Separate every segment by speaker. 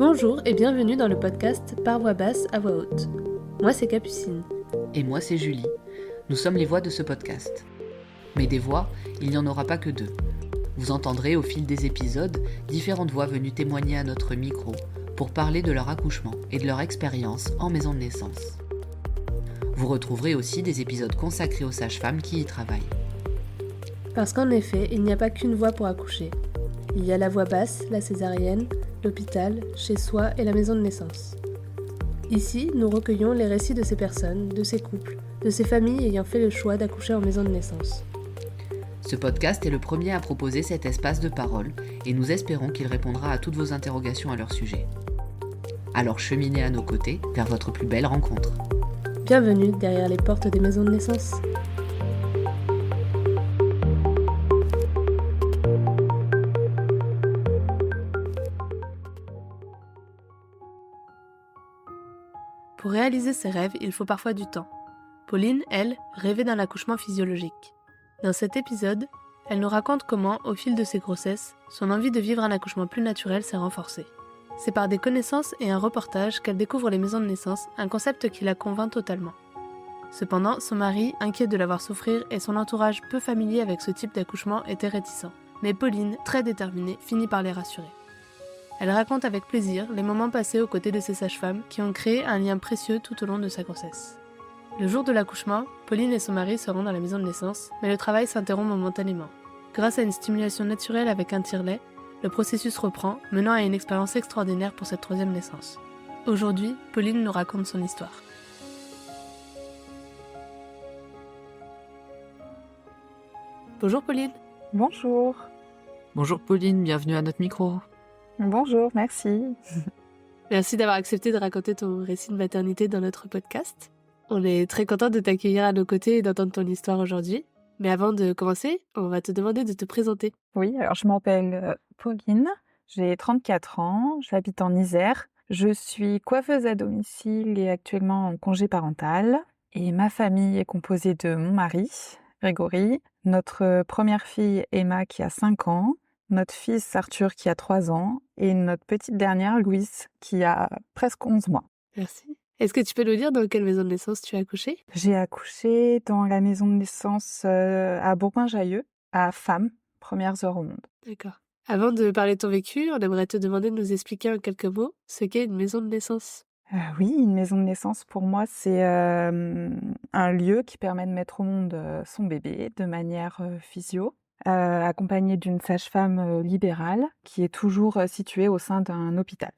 Speaker 1: Bonjour et bienvenue dans le podcast Par voix basse à voix haute. Moi c'est Capucine.
Speaker 2: Et moi c'est Julie. Nous sommes les voix de ce podcast. Mais des voix, il n'y en aura pas que deux. Vous entendrez au fil des épisodes différentes voix venues témoigner à notre micro pour parler de leur accouchement et de leur expérience en maison de naissance. Vous retrouverez aussi des épisodes consacrés aux sages-femmes qui y travaillent.
Speaker 1: Parce qu'en effet, il n'y a pas qu'une voie pour accoucher. Il y a la voie basse, la césarienne, l'hôpital, chez soi et la maison de naissance. Ici, nous recueillons les récits de ces personnes, de ces couples, de ces familles ayant fait le choix d'accoucher en maison de naissance.
Speaker 2: Ce podcast est le premier à proposer cet espace de parole et nous espérons qu'il répondra à toutes vos interrogations à leur sujet. Alors cheminez à nos côtés vers votre plus belle rencontre.
Speaker 1: Bienvenue derrière les portes des maisons de naissance. Pour réaliser ses rêves, il faut parfois du temps. Pauline, elle, rêvait d'un accouchement physiologique. Dans cet épisode, elle nous raconte comment, au fil de ses grossesses, son envie de vivre un accouchement plus naturel s'est renforcée. C'est par des connaissances et un reportage qu'elle découvre les maisons de naissance, un concept qui la convainc totalement. Cependant, son mari, inquiet de la voir souffrir, et son entourage peu familier avec ce type d'accouchement étaient réticents. Mais Pauline, très déterminée, finit par les rassurer. Elle raconte avec plaisir les moments passés aux côtés de ces sages-femmes qui ont créé un lien précieux tout au long de sa grossesse. Le jour de l'accouchement, Pauline et son mari se rendent dans la maison de naissance, mais le travail s'interrompt momentanément. Grâce à une stimulation naturelle avec un tire-lait, le processus reprend, menant à une expérience extraordinaire pour cette troisième naissance. Aujourd'hui, Pauline nous raconte son histoire. Bonjour Pauline.
Speaker 3: Bonjour.
Speaker 2: Bonjour Pauline, bienvenue à notre micro.
Speaker 3: Bonjour, merci.
Speaker 1: Merci d'avoir accepté de raconter ton récit de maternité dans notre podcast. On est très content de t'accueillir à nos côtés et d'entendre ton histoire aujourd'hui. Mais avant de commencer, on va te demander de te présenter.
Speaker 3: Oui, alors je m'appelle Pauline, j'ai 34 ans, j'habite en Isère. Je suis coiffeuse à domicile et actuellement en congé parental. Et ma famille est composée de mon mari, Grégory, notre première fille Emma qui a 5 ans, notre fils Arthur qui a 3 ans et notre petite dernière Louise qui a presque 11 mois.
Speaker 1: Merci. Est-ce que tu peux nous dire dans quelle maison de naissance tu as accouché ?
Speaker 3: J'ai accouché dans la maison de naissance à Bourgoin-Jallieu, à Femmes, premières heures au monde.
Speaker 1: D'accord. Avant de parler de ton vécu, on aimerait te demander de nous expliquer en quelques mots ce qu'est une maison de naissance.
Speaker 3: Oui, une maison de naissance pour moi, c'est un lieu qui permet de mettre au monde son bébé de manière physio, accompagnée d'une sage-femme libérale qui est toujours située au sein d'un hôpital.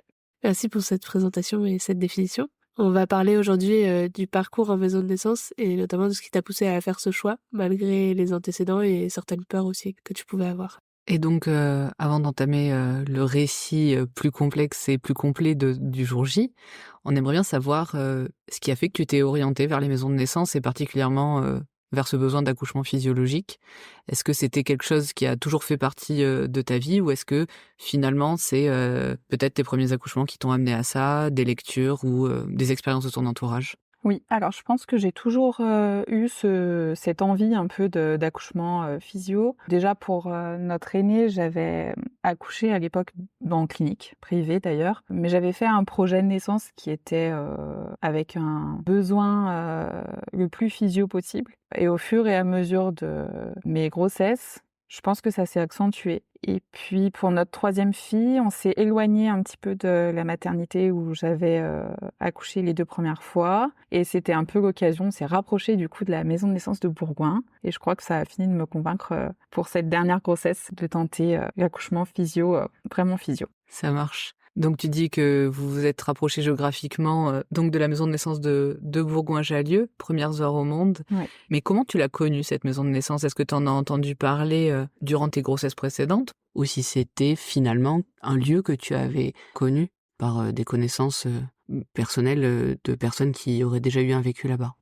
Speaker 1: Merci pour cette présentation et cette définition. On va parler aujourd'hui du parcours en maison de naissance et notamment de ce qui t'a poussé à faire ce choix, malgré les antécédents et certaines peurs aussi que tu pouvais avoir.
Speaker 2: Et donc, avant d'entamer le récit plus complexe et plus complet du jour J, on aimerait bien savoir ce qui a fait que tu t'es orientée vers les maisons de naissance et particulièrement vers ce besoin d'accouchement physiologique. Est-ce que c'était quelque chose qui a toujours fait partie de ta vie ou est-ce que finalement c'est peut-être tes premiers accouchements qui t'ont amené à ça, des lectures ou des expériences de ton entourage ?
Speaker 3: Oui, alors je pense que j'ai toujours eu cette envie un peu d'accouchement physio. Déjà pour notre aîné, j'avais accouché à l'époque en clinique, privée d'ailleurs, mais j'avais fait un projet de naissance qui était avec un besoin le plus physio possible. Et au fur et à mesure de mes grossesses, je pense que ça s'est accentué. Et puis pour notre troisième fille, on s'est éloigné un petit peu de la maternité où j'avais accouché les 2 premières fois. Et c'était un peu l'occasion, on s'est rapproché du coup de la maison de naissance de Bourgoin. Et je crois que ça a fini de me convaincre pour cette dernière grossesse de tenter l'accouchement physio, vraiment physio.
Speaker 2: Ça marche. Donc tu dis que vous vous êtes rapprochés géographiquement donc de la maison de naissance de Bourgoin-Jallieu, premières heures au monde.
Speaker 3: Ouais.
Speaker 2: Mais comment tu l'as connue cette maison de naissance ? Est-ce que tu en as entendu parler durant tes grossesses précédentes ou si c'était finalement un lieu que tu avais connu par des connaissances personnelles de personnes qui auraient déjà eu un vécu là-bas ?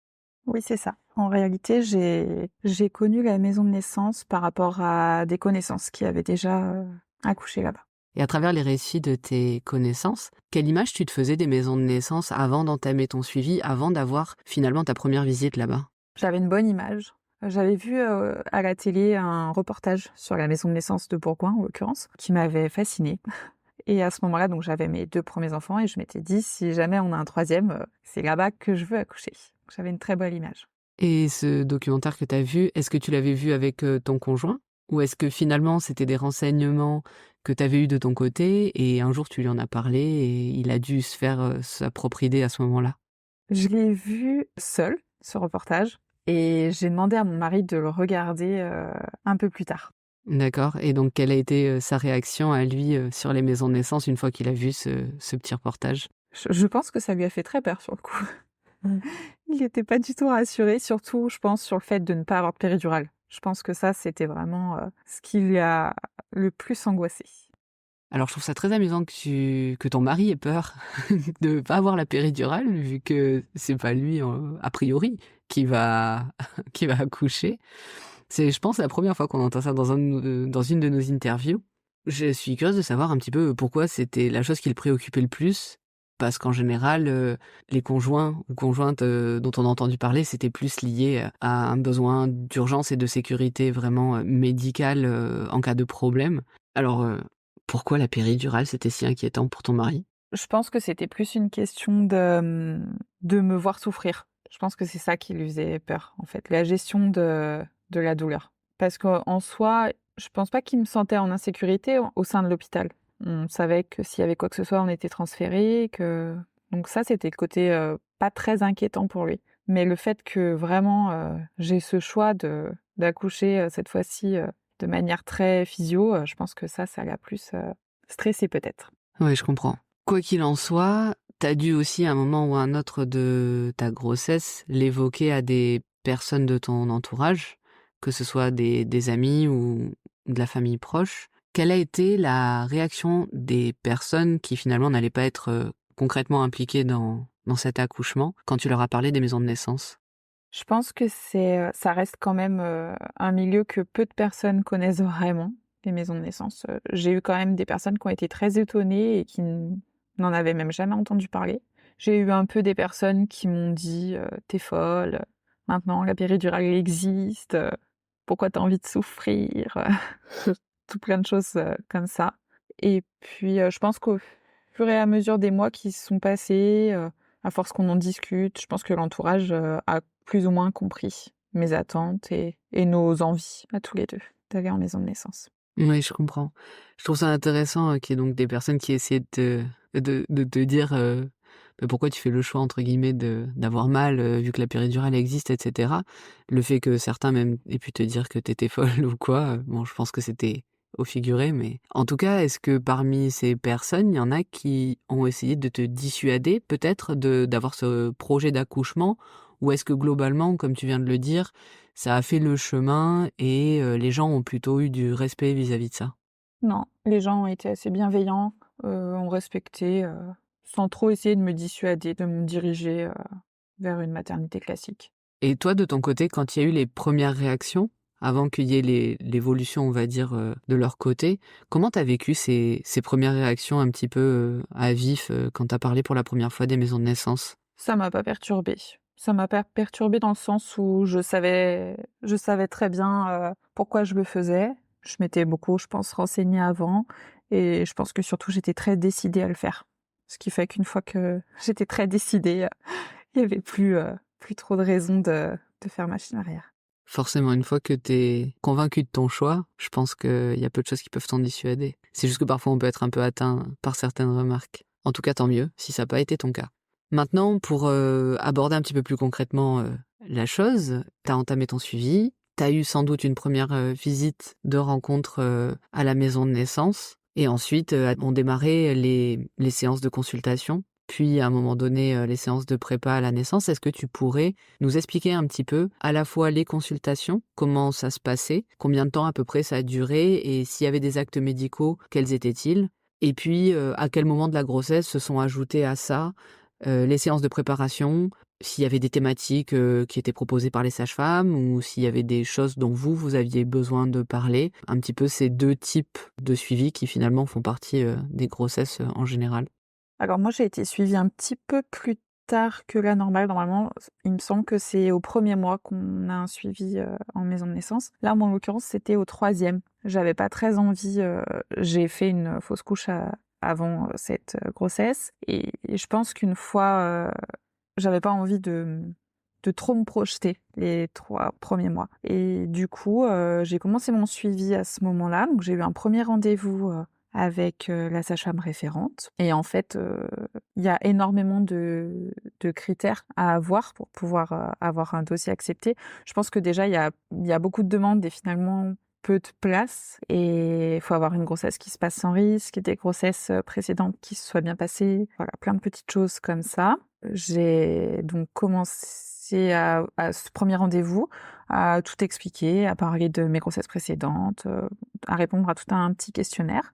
Speaker 3: Oui, c'est ça. En réalité, j'ai connu la maison de naissance par rapport à des connaissances qui avaient déjà accouché là-bas.
Speaker 2: Et à travers les récits de tes connaissances, quelle image tu te faisais des maisons de naissance avant d'entamer ton suivi, avant d'avoir finalement ta première visite là-bas ?
Speaker 3: J'avais une bonne image. J'avais vu à la télé un reportage sur la maison de naissance de Bourgoin, en l'occurrence, qui m'avait fascinée. Et à ce moment-là, donc j'avais mes 2 premiers enfants et je m'étais dit: «Si jamais on a un troisième, c'est là-bas que je veux accoucher». Donc j'avais une très belle image.
Speaker 2: Et ce documentaire que tu as vu, est-ce que tu l'avais vu avec, ton conjoint? Ou est-ce que finalement c'était des renseignements que tu avais eus de ton côté et un jour tu lui en as parlé et il a dû se faire, sa propre idée à ce moment-là?
Speaker 3: Je l'ai vu seul, ce reportage, et j'ai demandé à mon mari de le regarder, un peu plus tard.
Speaker 2: D'accord, et donc quelle a été, sa réaction à lui, sur les maisons de naissance une fois qu'il a vu ce petit reportage?
Speaker 3: Je pense que ça lui a fait très peur sur le coup.
Speaker 2: Mmh.
Speaker 3: Il n'était pas du tout rassuré, surtout je pense sur le fait de ne pas avoir de péridurale. Je pense que ça, c'était vraiment, ce qui lui a le plus angoissé.
Speaker 2: Alors je trouve ça très amusant que ton mari ait peur de pas avoir la péridurale vu que c'est pas lui, a priori, qui va qui va accoucher. C'est, je pense, la première fois qu'on entend ça dans une de nos interviews. Je suis curieuse de savoir un petit peu pourquoi c'était la chose qui le préoccupait le plus, parce qu'en général, les conjoints ou conjointes, dont on a entendu parler, c'était plus lié à un besoin d'urgence et de sécurité vraiment, médicale, en cas de problème. Alors, pourquoi la péridurale, c'était si inquiétant pour ton mari?
Speaker 3: Je pense que c'était plus une question de me voir souffrir. Je pense que c'est ça qui lui faisait peur, en fait, la gestion de la douleur. Parce qu'en soi, je pense pas qu'il me sentait en insécurité au sein de l'hôpital. On savait que s'il y avait quoi que ce soit, on était transférés, que donc ça, c'était le côté, pas très inquiétant pour lui. Mais le fait que vraiment, j'ai ce choix d'accoucher, cette fois-ci, de manière très physio, je pense que ça l'a plus, stressé peut-être.
Speaker 2: Ouais, je comprends. Quoi qu'il en soit, t'as dû aussi à un moment ou à un autre de ta grossesse l'évoquer à des personnes de ton entourage, que ce soit des amis ou de la famille proche. Quelle a été la réaction des personnes qui finalement n'allaient pas être, concrètement impliquées dans cet accouchement, quand tu leur as parlé des maisons de naissance?
Speaker 3: Je pense que ça reste quand même, un milieu que peu de personnes connaissent vraiment, les maisons de naissance. J'ai eu quand même des personnes qui ont été très étonnées et qui n'en avaient même jamais entendu parler. J'ai eu un peu des personnes qui m'ont dit: «Tu folle, maintenant la péridurale existe, pourquoi t'as envie de souffrir?» Tout plein de choses, comme ça. Et puis, je pense qu'au fur et à mesure des mois qui se sont passés, à force qu'on en discute, je pense que l'entourage, a plus ou moins compris mes attentes et nos envies à tous les 2 d'aller en maison de naissance.
Speaker 2: Oui, je comprends. Je trouve ça intéressant, qu'il y ait donc des personnes qui essaient de te dire, bah, pourquoi tu fais le choix entre guillemets d'avoir mal, vu que la péridurale existe et cetera. Le fait que certains même aient pu te dire que tu étais folle ou quoi, bon, je pense que c'était au figuré, mais en tout cas, est-ce que parmi ces personnes, il y en a qui ont essayé de te dissuader peut-être d'avoir ce projet d'accouchement? Ou est-ce que globalement, comme tu viens de le dire, ça a fait le chemin et les gens ont plutôt eu du respect vis-à-vis de ça?
Speaker 3: Non, les gens ont été assez bienveillants, ont respecté, sans trop essayer de me dissuader, de me diriger, vers une maternité classique.
Speaker 2: Et toi, de ton côté, quand il y a eu les premières réactions, avant qu'il y ait l'évolution, on va dire, de leur côté, comment tu as vécu ces premières réactions un petit peu, à vif, quand tu as parlé pour la première fois des maisons de naissance?
Speaker 3: Ça m'a pas perturbée. Ça m'a pas perturbée dans le sens où je savais très bien, pourquoi je le faisais. Je m'étais beaucoup, je pense, renseignée avant et je pense que surtout j'étais très décidée à le faire. Ce qui fait qu'une fois que j'étais très décidée, il y avait plus trop de raisons de faire machine arrière.
Speaker 2: Forcément, une fois que tu es convaincu de ton choix, je pense qu'il y a peu de choses qui peuvent t'en dissuader. C'est juste que parfois on peut être un peu atteint par certaines remarques. En tout cas, tant mieux si ça n'a pas été ton cas. Maintenant, pour aborder un petit peu plus concrètement la chose, tu as entamé ton suivi, tu as eu sans doute une première visite de rencontre à la maison de naissance, et ensuite ont démarré les séances de consultation, puis à un moment donné les séances de prépa à la naissance. Est-ce que tu pourrais nous expliquer un petit peu à la fois les consultations, comment ça se passait, combien de temps à peu près ça a duré, et s'il y avait des actes médicaux, quels étaient-ils? Et puis, à quel moment de la grossesse se sont ajoutés à ça les séances de préparation, s'il y avait des thématiques, qui étaient proposées par les sages-femmes ou s'il y avait des choses dont vous aviez besoin de parler. Un petit peu ces 2 types de suivi qui finalement font partie, des grossesses, en général.
Speaker 3: Alors moi, j'ai été suivie un petit peu plus tard que la normale. Normalement, il me semble que c'est au 1er mois qu'on a un suivi, en maison de naissance. Là, moi, en l'occurrence, c'était au 3e. J'avais pas très envie, j'ai fait une fausse couche avant cette grossesse. Et je pense qu'une fois, j'avais pas envie de trop me projeter les 3 premiers mois. Et du coup, j'ai commencé mon suivi à ce moment-là. Donc j'ai eu un premier rendez-vous avec la sage-femme référente. Et en fait, il y a énormément de critères à avoir pour pouvoir avoir un dossier accepté. Je pense que déjà, il y a beaucoup de demandes et finalement peu de place. Et il faut avoir une grossesse qui se passe sans risque, des grossesses précédentes qui se soient bien passées. Voilà, plein de petites choses comme ça. J'ai donc commencé à ce premier rendez-vous à tout expliquer, à parler de mes grossesses précédentes, à répondre à tout un petit questionnaire.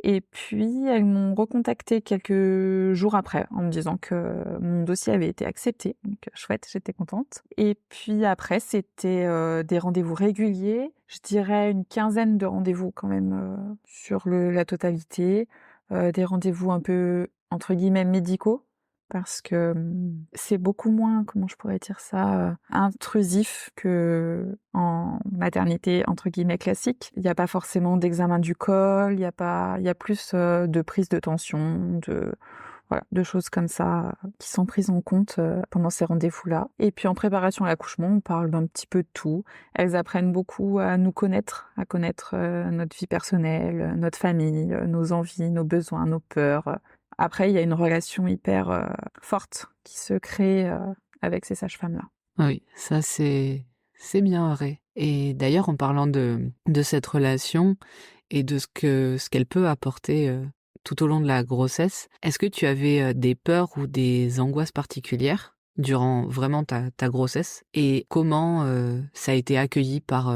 Speaker 3: Et puis, elles m'ont recontacté quelques jours après en me disant que mon dossier avait été accepté. Donc, chouette, j'étais contente. Et puis après, c'était des rendez-vous réguliers. Je dirais une quinzaine de rendez-vous quand même sur la totalité. Des rendez-vous un peu, entre guillemets, médicaux. Parce que c'est beaucoup moins, comment je pourrais dire ça, intrusif que en maternité entre guillemets classique. Il n'y a pas forcément d'examen du col, il y a plus de prise de tension, voilà, de choses comme ça qui sont prises en compte pendant ces rendez-vous-là. Et puis en préparation à l'accouchement, on parle d'un petit peu de tout. Elles apprennent beaucoup à nous connaître, à connaître notre vie personnelle, notre famille, nos envies, nos besoins, nos peurs. Après, il y a une relation hyper forte qui se crée avec ces sages-femmes-là.
Speaker 2: Oui, ça c'est bien vrai. Et d'ailleurs, en parlant de cette relation et de ce qu'elle peut apporter tout au long de la grossesse, est-ce que tu avais des peurs ou des angoisses particulières durant vraiment ta grossesse? Et comment ça a été accueilli par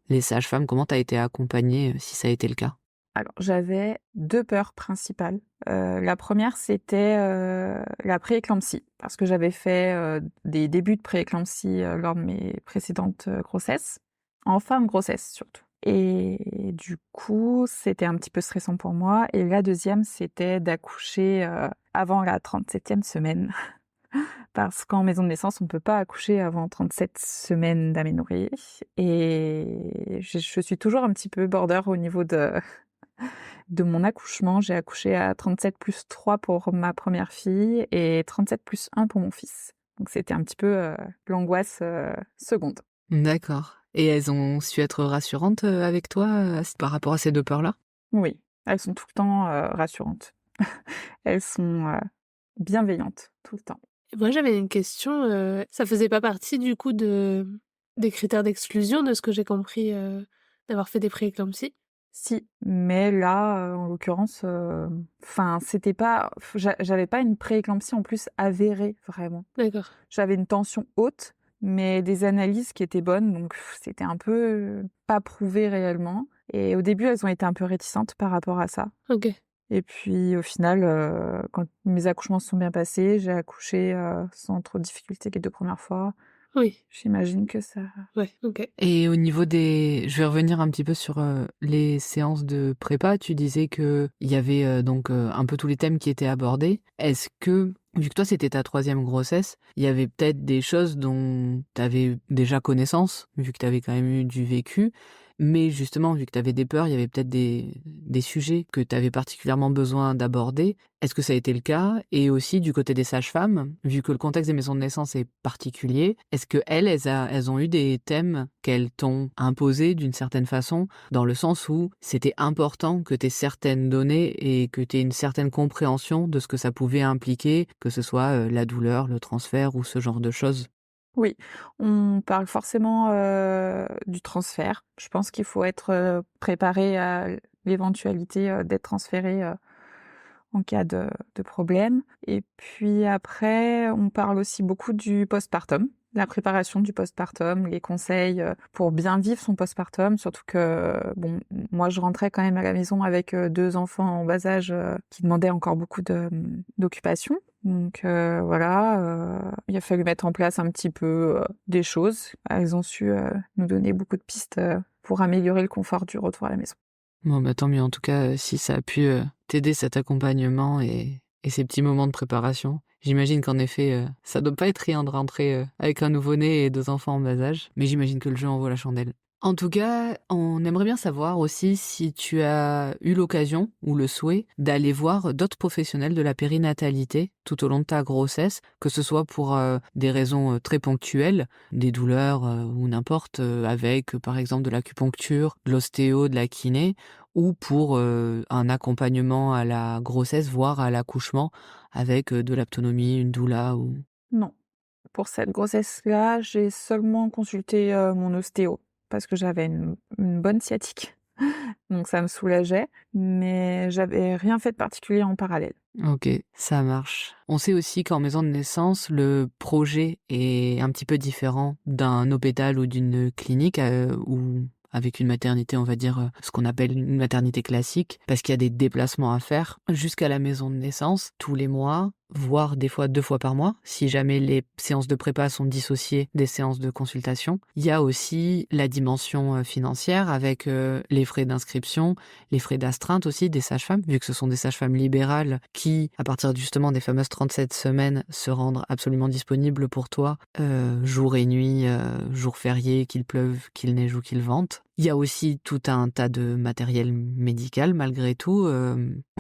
Speaker 2: les sages-femmes? Comment tu as été accompagnée si ça a été le cas?
Speaker 3: Alors, j'avais 2 peurs principales. La première, c'était la prééclampsie, parce que j'avais fait des débuts de prééclampsie lors de mes précédentes grossesses, en fin de grossesse surtout. Et du coup, c'était un petit peu stressant pour moi. Et la deuxième, c'était d'accoucher avant la 37e semaine, parce qu'en maison de naissance, on peut pas accoucher avant 37 semaines d'aménorrhée. Et je suis toujours un petit peu border au niveau de mon accouchement. J'ai accouché à 37 plus 3 pour ma première fille et 37 plus 1 pour mon fils. Donc c'était un petit peu l'angoisse seconde.
Speaker 2: D'accord. Et elles ont su être rassurantes avec toi par rapport à ces 2 peurs-là?
Speaker 3: Oui, elles sont tout le temps rassurantes. Elles sont bienveillantes tout le temps.
Speaker 1: Et moi, j'avais une question. Ça faisait pas partie du coup des critères d'exclusion, de ce que j'ai compris, d'avoir fait des prééclampsies?
Speaker 3: Si, mais là, en l'occurrence, enfin, c'était pas, j'avais pas une prééclampsie en plus avérée vraiment.
Speaker 1: D'accord.
Speaker 3: J'avais une tension haute, mais des analyses qui étaient bonnes, donc c'était un peu pas prouvé réellement. Et au début, elles ont été un peu réticentes par rapport à ça.
Speaker 1: OK.
Speaker 3: Et puis au final, quand mes accouchements se sont bien passés, j'ai accouché sans trop de difficultés les 2 premières fois.
Speaker 1: Oui.
Speaker 3: J'imagine que ça...
Speaker 1: Ouais, OK.
Speaker 2: Et au niveau je vais revenir un petit peu sur les séances de prépa. Tu disais que il y avait donc un peu tous les thèmes qui étaient abordés. Est-ce que, vu que toi c'était ta 3e grossesse, il y avait peut-être des choses dont tu avais déjà connaissance, vu que tu avais quand même eu du vécu, mais justement, vu que tu avais des peurs, il y avait peut-être des sujets que tu avais particulièrement besoin d'aborder. Est-ce que ça a été le cas? Et aussi du côté des sages-femmes, vu que le contexte des maisons de naissance est particulier, est-ce que elles ont eu des thèmes qu'elles t'ont imposés d'une certaine façon, dans le sens où c'était important que tu aies certaines données et que tu aies une certaine compréhension de ce que ça pouvait impliquer, que ce soit la douleur, le transfert ou ce genre de choses?
Speaker 3: Oui, on parle forcément du transfert. Je pense qu'il faut être préparé à l'éventualité d'être transféré en cas de problème. Et puis après, on parle aussi beaucoup du postpartum, la préparation du postpartum, les conseils pour bien vivre son postpartum, surtout que, bon, moi je rentrais quand même à la maison avec 2 enfants en bas âge qui demandaient encore beaucoup d'occupation. Donc voilà, il a fallu mettre en place un petit peu des choses. Elles ont su nous donner beaucoup de pistes pour améliorer le confort du retour à la maison.
Speaker 2: Bon, bah tant mieux en tout cas si ça a pu t'aider cet accompagnement et ces petits moments de préparation. J'imagine qu'en effet, ça doit pas être rien de rentrer avec un nouveau-né et 2 enfants en bas âge, mais j'imagine que le jeu en vaut la chandelle. En tout cas, on aimerait bien savoir aussi si tu as eu l'occasion ou le souhait d'aller voir d'autres professionnels de la périnatalité tout au long de ta grossesse, que ce soit pour des raisons très ponctuelles, des douleurs ou n'importe, avec par exemple de l'acupuncture, de l'ostéo, de la kiné, ou pour un accompagnement à la grossesse, voire à l'accouchement, avec de l'aptonomie, une doula ou...
Speaker 3: Non. Pour cette grossesse-là, j'ai seulement consulté mon ostéo parce que j'avais une bonne sciatique. Donc ça me soulageait, mais j'avais rien fait de particulier en parallèle.
Speaker 2: Ok, ça marche. On sait aussi qu'en maison de naissance, le projet est un petit peu différent d'un hôpital ou d'une clinique ou avec une maternité, on va dire ce qu'on appelle une maternité classique, parce qu'il y a des déplacements à faire jusqu'à la maison de naissance tous les mois, voire des fois 2 fois par mois, si jamais les séances de prépa sont dissociées des séances de consultation. Il y a aussi la dimension financière avec les frais d'inscription, les frais d'astreinte aussi des sages-femmes, vu que ce sont des sages-femmes libérales qui, à partir justement des fameuses 37 semaines, se rendent absolument disponibles pour toi, jour et nuit, jours fériés, qu'il pleuve, qu'il neige ou qu'il vente. Il y a aussi tout un tas de matériel médical, malgré tout,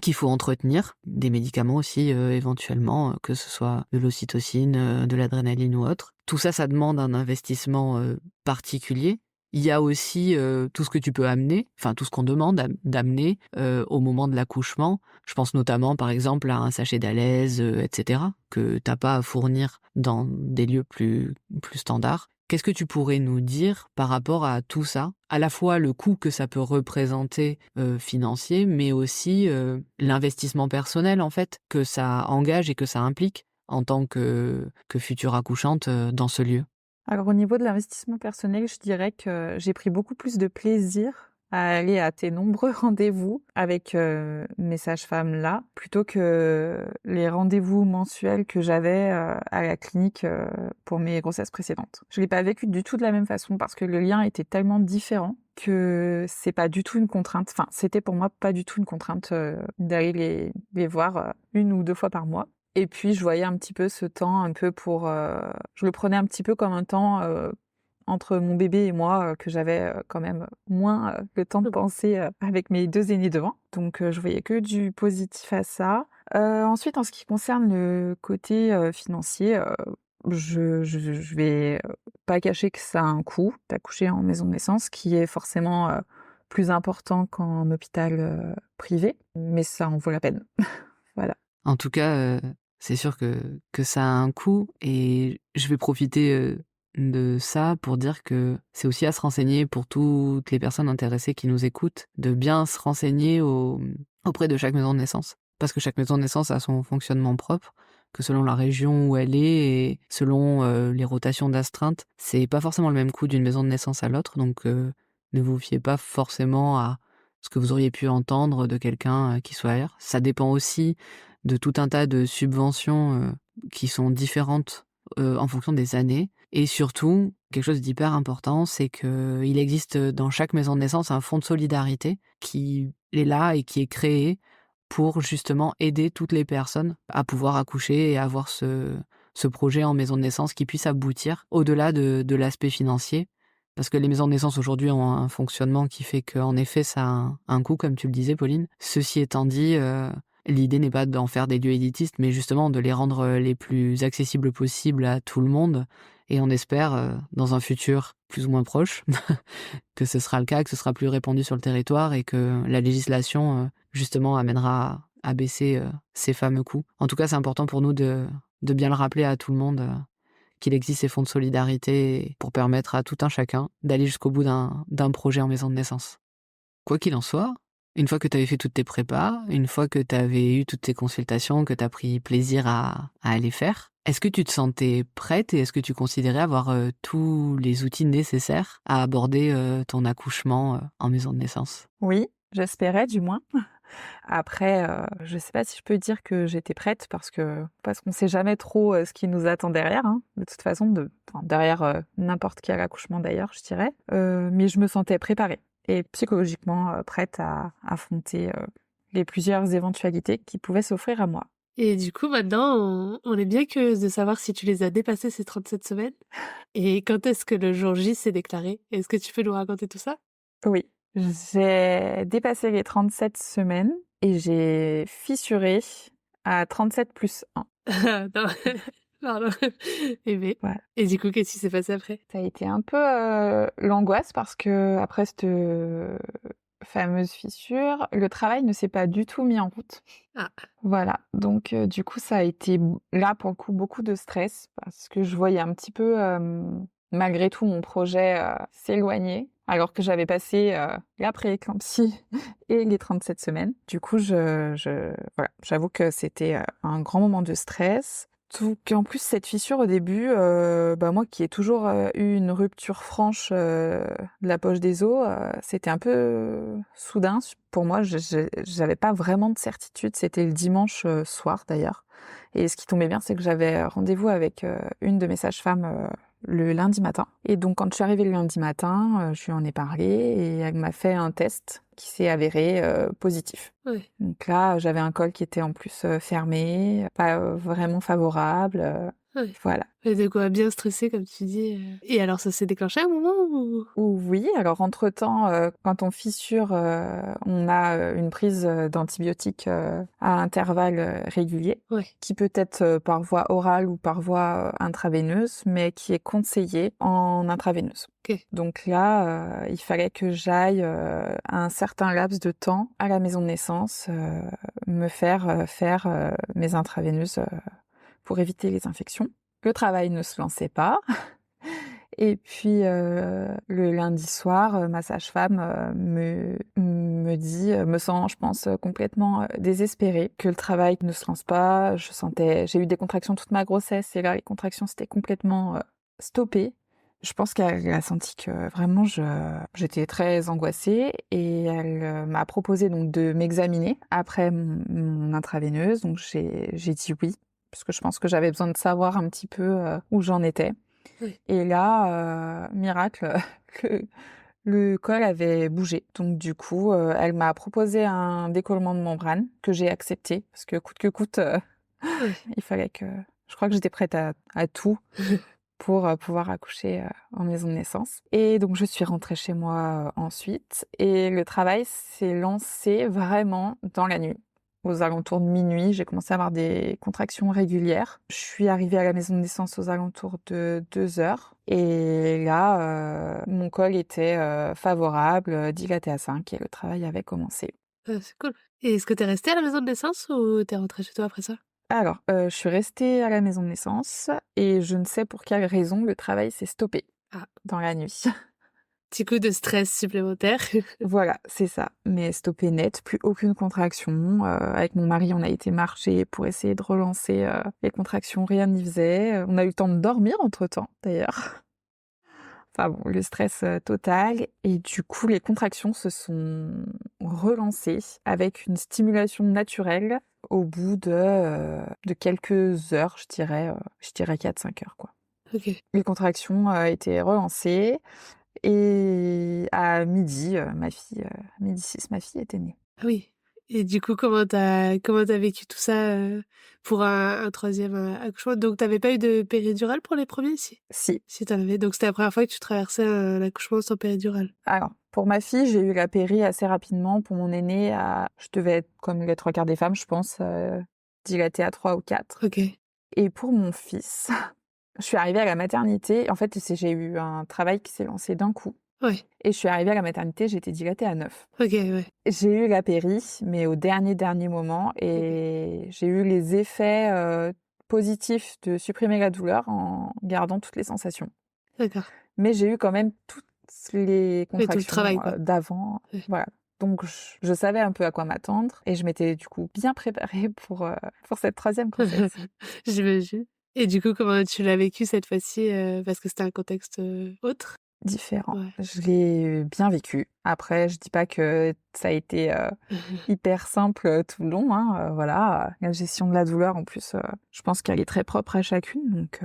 Speaker 2: qu'il faut entretenir, des médicaments aussi, éventuellement, que ce soit de l'ocytocine, de l'adrénaline ou autre. Tout ça, ça demande un investissement particulier. Il y a aussi tout ce que tu peux amener, enfin tout ce qu'on demande d'amener au moment de l'accouchement. Je pense notamment par exemple à un sachet d'alaise, etc., que t'as pas à fournir dans des lieux plus standards. Qu'est-ce que tu pourrais nous dire par rapport à tout ça? À la fois le coût que ça peut représenter financier, mais aussi l'investissement personnel en fait que ça engage et que ça implique en tant que future accouchante dans ce lieu.
Speaker 3: Alors au niveau de l'investissement personnel, je dirais que j'ai pris beaucoup plus de plaisir à aller à tes nombreux rendez-vous avec mes sages-femmes là, plutôt que les rendez-vous mensuels que j'avais à la clinique pour mes grossesses précédentes. Je l'ai pas vécu du tout de la même façon parce que le lien était tellement différent que c'est pas du tout une contrainte. Enfin, c'était pour moi pas du tout une contrainte d'aller les voir 1 ou 2 fois par mois. Et puis, je voyais un petit peu ce temps un peu pour... je le prenais un petit peu comme un temps entre mon bébé et moi, que j'avais quand même moins le temps de penser avec mes 2 aînés devant. Donc, je voyais que du positif à ça. Ensuite, en ce qui concerne le côté financier, je vais pas cacher que ça a un coût d'accoucher en maison de naissance, qui est forcément plus important qu'en hôpital privé. Mais ça en vaut la peine. Voilà.
Speaker 2: En tout cas, c'est sûr que ça a un coût et je vais profiter de ça pour dire que c'est aussi à se renseigner pour toutes les personnes intéressées qui nous écoutent, de bien se renseigner auprès de chaque maison de naissance. Parce que chaque maison de naissance a son fonctionnement propre, que selon la région où elle est et selon les rotations d'astreinte, c'est pas forcément le même coût d'une maison de naissance à l'autre, donc ne vous fiez pas forcément à ce que vous auriez pu entendre de quelqu'un qui soit ailleurs. Ça dépend aussi de tout un tas de subventions qui sont différentes en fonction des années. Et surtout, quelque chose d'hyper important, c'est qu'il existe dans chaque maison de naissance un fonds de solidarité qui est là et qui est créé pour justement aider toutes les personnes à pouvoir accoucher et avoir ce projet en maison de naissance qui puisse aboutir au-delà de l'aspect financier. Parce que les maisons de naissance aujourd'hui ont un fonctionnement qui fait qu'en effet, ça a un coût, comme tu le disais, Pauline. Ceci étant dit, l'idée n'est pas d'en faire des lieux élitistes, mais justement de les rendre les plus accessibles possibles à tout le monde. Et on espère, dans un futur plus ou moins proche, que ce sera le cas, que ce sera plus répandu sur le territoire et que la législation, justement, amènera à baisser ces fameux coûts. En tout cas, c'est important pour nous de bien le rappeler à tout le monde qu'il existe ces fonds de solidarité pour permettre à tout un chacun d'aller jusqu'au bout d'un projet en maison de naissance. Quoi qu'il en soit, une fois que tu avais fait toutes tes prépas, une fois que tu avais eu toutes tes consultations, que tu as pris plaisir à aller faire, est-ce que tu te sentais prête et est-ce que tu considérais avoir tous les outils nécessaires à aborder ton accouchement en maison de naissance?
Speaker 3: Oui, j'espérais du moins. Après, je sais pas si je peux dire que j'étais prête parce qu'on sait jamais trop ce qui nous attend derrière, hein, de toute façon, derrière n'importe quel accouchement d'ailleurs, je dirais. Mais je me sentais préparée et psychologiquement prête à affronter les plusieurs éventualités qui pouvaient s'offrir à moi.
Speaker 1: Et du coup, maintenant, on est bien curieuse de savoir si tu les as dépassées ces 37 semaines et quand est-ce que le jour J s'est déclaré. Est-ce que tu peux nous raconter tout ça?
Speaker 3: Oui, j'ai dépassé les 37 semaines et j'ai fissuré à 37 plus 1.
Speaker 1: Non, pardon. Eh beh,
Speaker 3: Voilà.
Speaker 1: et du coup, qu'est-ce qui s'est passé après?
Speaker 3: Ça a été un peu l'angoisse parce que après cette fameuse fissure, le travail ne s'est pas du tout mis en route.
Speaker 1: Ah,
Speaker 3: Voilà, donc du coup, ça a été là, pour le coup, beaucoup de stress parce que je voyais un petit peu, malgré tout, mon projet s'éloigner alors que j'avais passé la pré-éclampsie et les 37 semaines. Du coup, voilà, j'avoue que c'était un grand moment de stress. Donc en plus, cette fissure au début, moi qui ai toujours eu une rupture franche de la poche des os, c'était un peu soudain pour moi. J'avais pas vraiment de certitude. C'était le dimanche soir d'ailleurs. Et ce qui tombait bien, c'est que j'avais rendez-vous avec une de mes sages-femmes le lundi matin. Et donc quand je suis arrivée le lundi matin, je lui en ai parlé et elle m'a fait un test qui s'est avéré positif.
Speaker 1: ouais.
Speaker 3: Donc là, j'avais un col qui était en plus fermé, pas vraiment favorable.
Speaker 1: Ouais.
Speaker 3: Voilà.
Speaker 1: Et de quoi bien stressé, comme tu dis. Et alors, ça s'est déclenché à un moment ou?
Speaker 3: Oui, alors entre-temps, quand on fissure, on a une prise d'antibiotiques à intervalles réguliers,
Speaker 1: Ouais.
Speaker 3: qui peut être par voie orale ou par voie intraveineuse, mais qui est conseillée en intraveineuse.
Speaker 1: Ok.
Speaker 3: Donc là, il fallait que j'aille un certain laps de temps à la maison de naissance me faire faire mes intraveineuses pour éviter les infections. Le travail ne se lançait pas. Et puis le lundi soir, ma sage-femme me dit, me sent, je pense, complètement désespérée, que le travail ne se lance pas. J'ai eu des contractions toute ma grossesse et là, les contractions s'étaient complètement stoppées. Je pense qu'elle a senti que vraiment j'étais très angoissée et elle m'a proposé donc de m'examiner après mon intraveineuse. Donc j'ai dit oui, parce que je pense que j'avais besoin de savoir un petit peu où j'en étais.
Speaker 1: Oui.
Speaker 3: Et là, miracle, le, le col avait bougé. Donc du coup, elle m'a proposé un décollement de membrane que j'ai accepté parce que coûte,
Speaker 1: Ouais.
Speaker 3: il fallait que... Je crois que j'étais prête à tout pour pouvoir accoucher en maison de naissance. Et donc je suis rentrée chez moi ensuite et le travail s'est lancé vraiment dans la nuit. Aux alentours de minuit, j'ai commencé à avoir des contractions régulières. Je suis arrivée à la maison de naissance aux alentours de 2 heures. Et là, mon col était favorable, dilaté à 5 et le travail avait commencé.
Speaker 1: Ah, c'est cool. Et est-ce que t'es restée à la maison de naissance ou t'es rentrée chez toi après ça?
Speaker 3: Alors, je suis restée à la maison de naissance et je ne sais pour quelle raison le travail s'est stoppé
Speaker 1: Ah,
Speaker 3: dans la nuit.
Speaker 1: petit coup de stress supplémentaire.
Speaker 3: Voilà, c'est ça. Mais stoppé net, plus aucune contraction. Avec mon mari, on a été marcher pour essayer de relancer les contractions, rien n'y faisait. On a eu le temps de dormir entre-temps, d'ailleurs. Enfin bon, le stress total. Et du coup, les contractions se sont relancées avec une stimulation naturelle au bout de quelques heures, je dirais 4-5 heures, quoi.
Speaker 1: Ok.
Speaker 3: Les contractions étaient relancées. Et à midi, midi 6, ma fille était née.
Speaker 1: Ah oui. Et du coup, comment t'as vécu tout ça pour un troisième accouchement? Donc, t'avais pas eu de péridurale pour les premiers, si?
Speaker 3: Si.
Speaker 1: Si t'en avais. Donc, c'était la première fois que tu traversais un accouchement sans péridurale.
Speaker 3: Alors, pour ma fille, j'ai eu la péri assez rapidement. Pour mon aînée, je devais être comme les 3/4 des femmes, je pense, dilatée à 3 ou 4.
Speaker 1: Ok.
Speaker 3: Et pour mon fils, je suis arrivée à la maternité. En fait, j'ai eu un travail qui s'est lancé d'un coup.
Speaker 1: Ouais.
Speaker 3: Et je suis arrivée à la maternité, j'étais dilatée à 9.
Speaker 1: Ok, ouais.
Speaker 3: J'ai eu la péri, mais au dernier moment, et j'ai eu les effets positifs de supprimer la douleur en gardant toutes les sensations.
Speaker 1: D'accord.
Speaker 3: Mais j'ai eu quand même toutes les
Speaker 1: Mais tout le travail,
Speaker 3: contractions
Speaker 1: quoi.
Speaker 3: d'avant.
Speaker 1: Ouais.
Speaker 3: Voilà. Donc je savais un peu à quoi m'attendre et je m'étais du coup bien préparée pour cette troisième grossesse.
Speaker 1: J'imagine. Et du coup, comment tu l'as vécu cette fois-ci parce que c'était un contexte autre?
Speaker 3: Différent.
Speaker 1: Ouais.
Speaker 3: Je l'ai bien vécu. Après, je dis pas que ça a été hyper simple tout le long, hein, voilà. La gestion de la douleur, en plus, je pense qu'elle est très propre à chacune. Donc,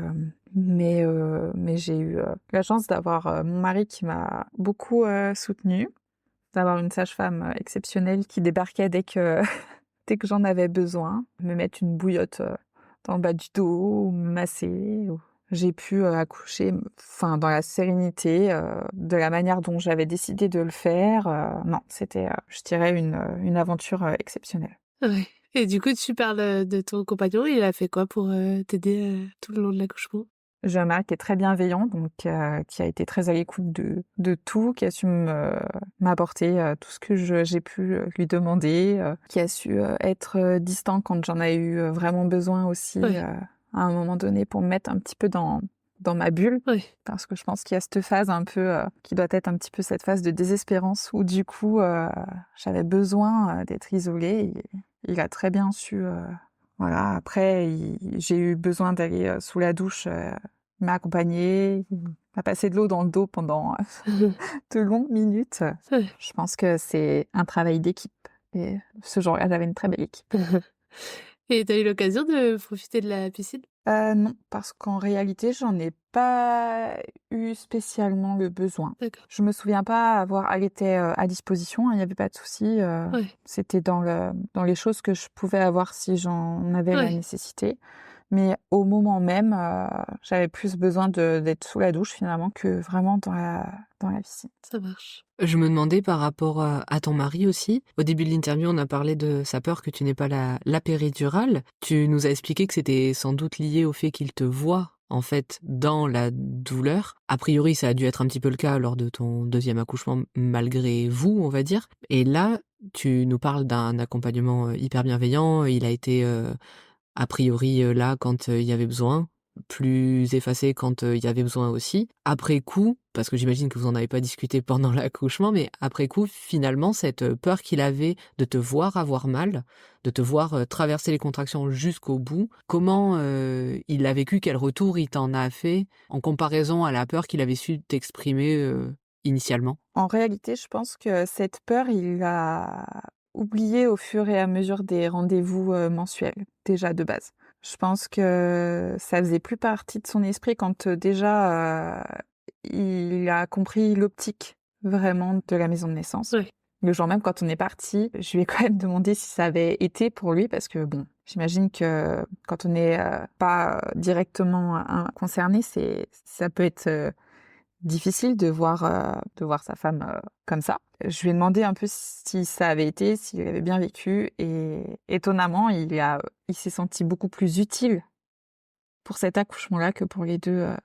Speaker 3: mais j'ai eu la chance d'avoir mon mari qui m'a beaucoup soutenue, d'avoir une sage-femme exceptionnelle qui débarquait dès que dès que j'en avais besoin, me mettre une bouillotte dans le bas du dos, ou me masser. J'ai pu accoucher dans la sérénité, de la manière dont j'avais décidé de le faire. Non, c'était, je dirais, une aventure exceptionnelle.
Speaker 1: Ouais. Et du coup, tu parles de ton compagnon, il a fait quoi pour t'aider tout le long de l'accouchement?
Speaker 3: J'ai un mari qui est très bienveillant, donc qui a été très à l'écoute de tout, qui a su m'apporter tout ce que j'ai pu lui demander, qui a su être distant quand j'en ai eu vraiment besoin aussi,
Speaker 1: Ouais.
Speaker 3: à un moment donné, pour me mettre un petit peu dans ma bulle.
Speaker 1: Ouais.
Speaker 3: Parce que je pense qu'il y a cette phase un peu qui doit être un petit peu cette phase de désespérance où du coup j'avais besoin d'être isolée. Et il a très bien su. Voilà. Après, j'ai eu besoin d'aller sous la douche. Il m'a accompagnée. Il m'a passé de l'eau dans le dos pendant de longues minutes.
Speaker 1: Ouais.
Speaker 3: Je pense que c'est un travail d'équipe. Et ce jour-là, j'avais une très belle équipe.
Speaker 1: Et t'as eu l'occasion de profiter de la piscine?
Speaker 3: Non, parce qu'en réalité, j'en ai pas eu spécialement le besoin.
Speaker 1: D'accord.
Speaker 3: Je me souviens pas avoir elle était, à disposition, hein, il y avait pas de souci,
Speaker 1: Ouais.
Speaker 3: c'était dans les choses que je pouvais avoir si j'en avais la
Speaker 1: Ouais.
Speaker 3: nécessité. Mais au moment même, j'avais plus besoin d'être sous la douche finalement que vraiment dans la piscine.
Speaker 1: Ça marche.
Speaker 2: Je me demandais par rapport à ton mari aussi. Au début de l'interview, on a parlé de sa peur que tu n'aies pas la péridurale. Tu nous as expliqué que c'était sans doute lié au fait qu'il te voit en fait dans la douleur. A priori, ça a dû être un petit peu le cas lors de ton deuxième accouchement, malgré vous, on va dire. Et là, tu nous parles d'un accompagnement hyper bienveillant. Il a été a priori là quand il y avait besoin, plus effacé quand il y avait besoin aussi. Après coup, parce que j'imagine que vous en avez pas discuté pendant l'accouchement, mais après coup, finalement, cette peur qu'il avait de te voir avoir mal, de te voir traverser les contractions jusqu'au bout, comment il l'a vécu, quel retour il t'en a fait en comparaison à la peur qu'il avait su t'exprimer initialement?
Speaker 3: En réalité, je pense que cette peur, il l'a oubliée au fur et à mesure des rendez-vous, mensuels, déjà de base. Je pense que ça faisait plus partie de son esprit quand, déjà, il a compris l'optique vraiment de la maison de naissance.
Speaker 1: Ouais.
Speaker 3: Le jour même, quand on est partis, je lui ai quand même demandé si ça avait été pour lui parce que bon, j'imagine que quand on n'est, pas directement, concerné, ça peut être difficile de voir sa femme, comme ça. Je lui ai demandé un peu si ça avait été, s'il avait bien vécu et étonnamment, il s'est senti beaucoup plus utile pour cet accouchement-là que pour les 2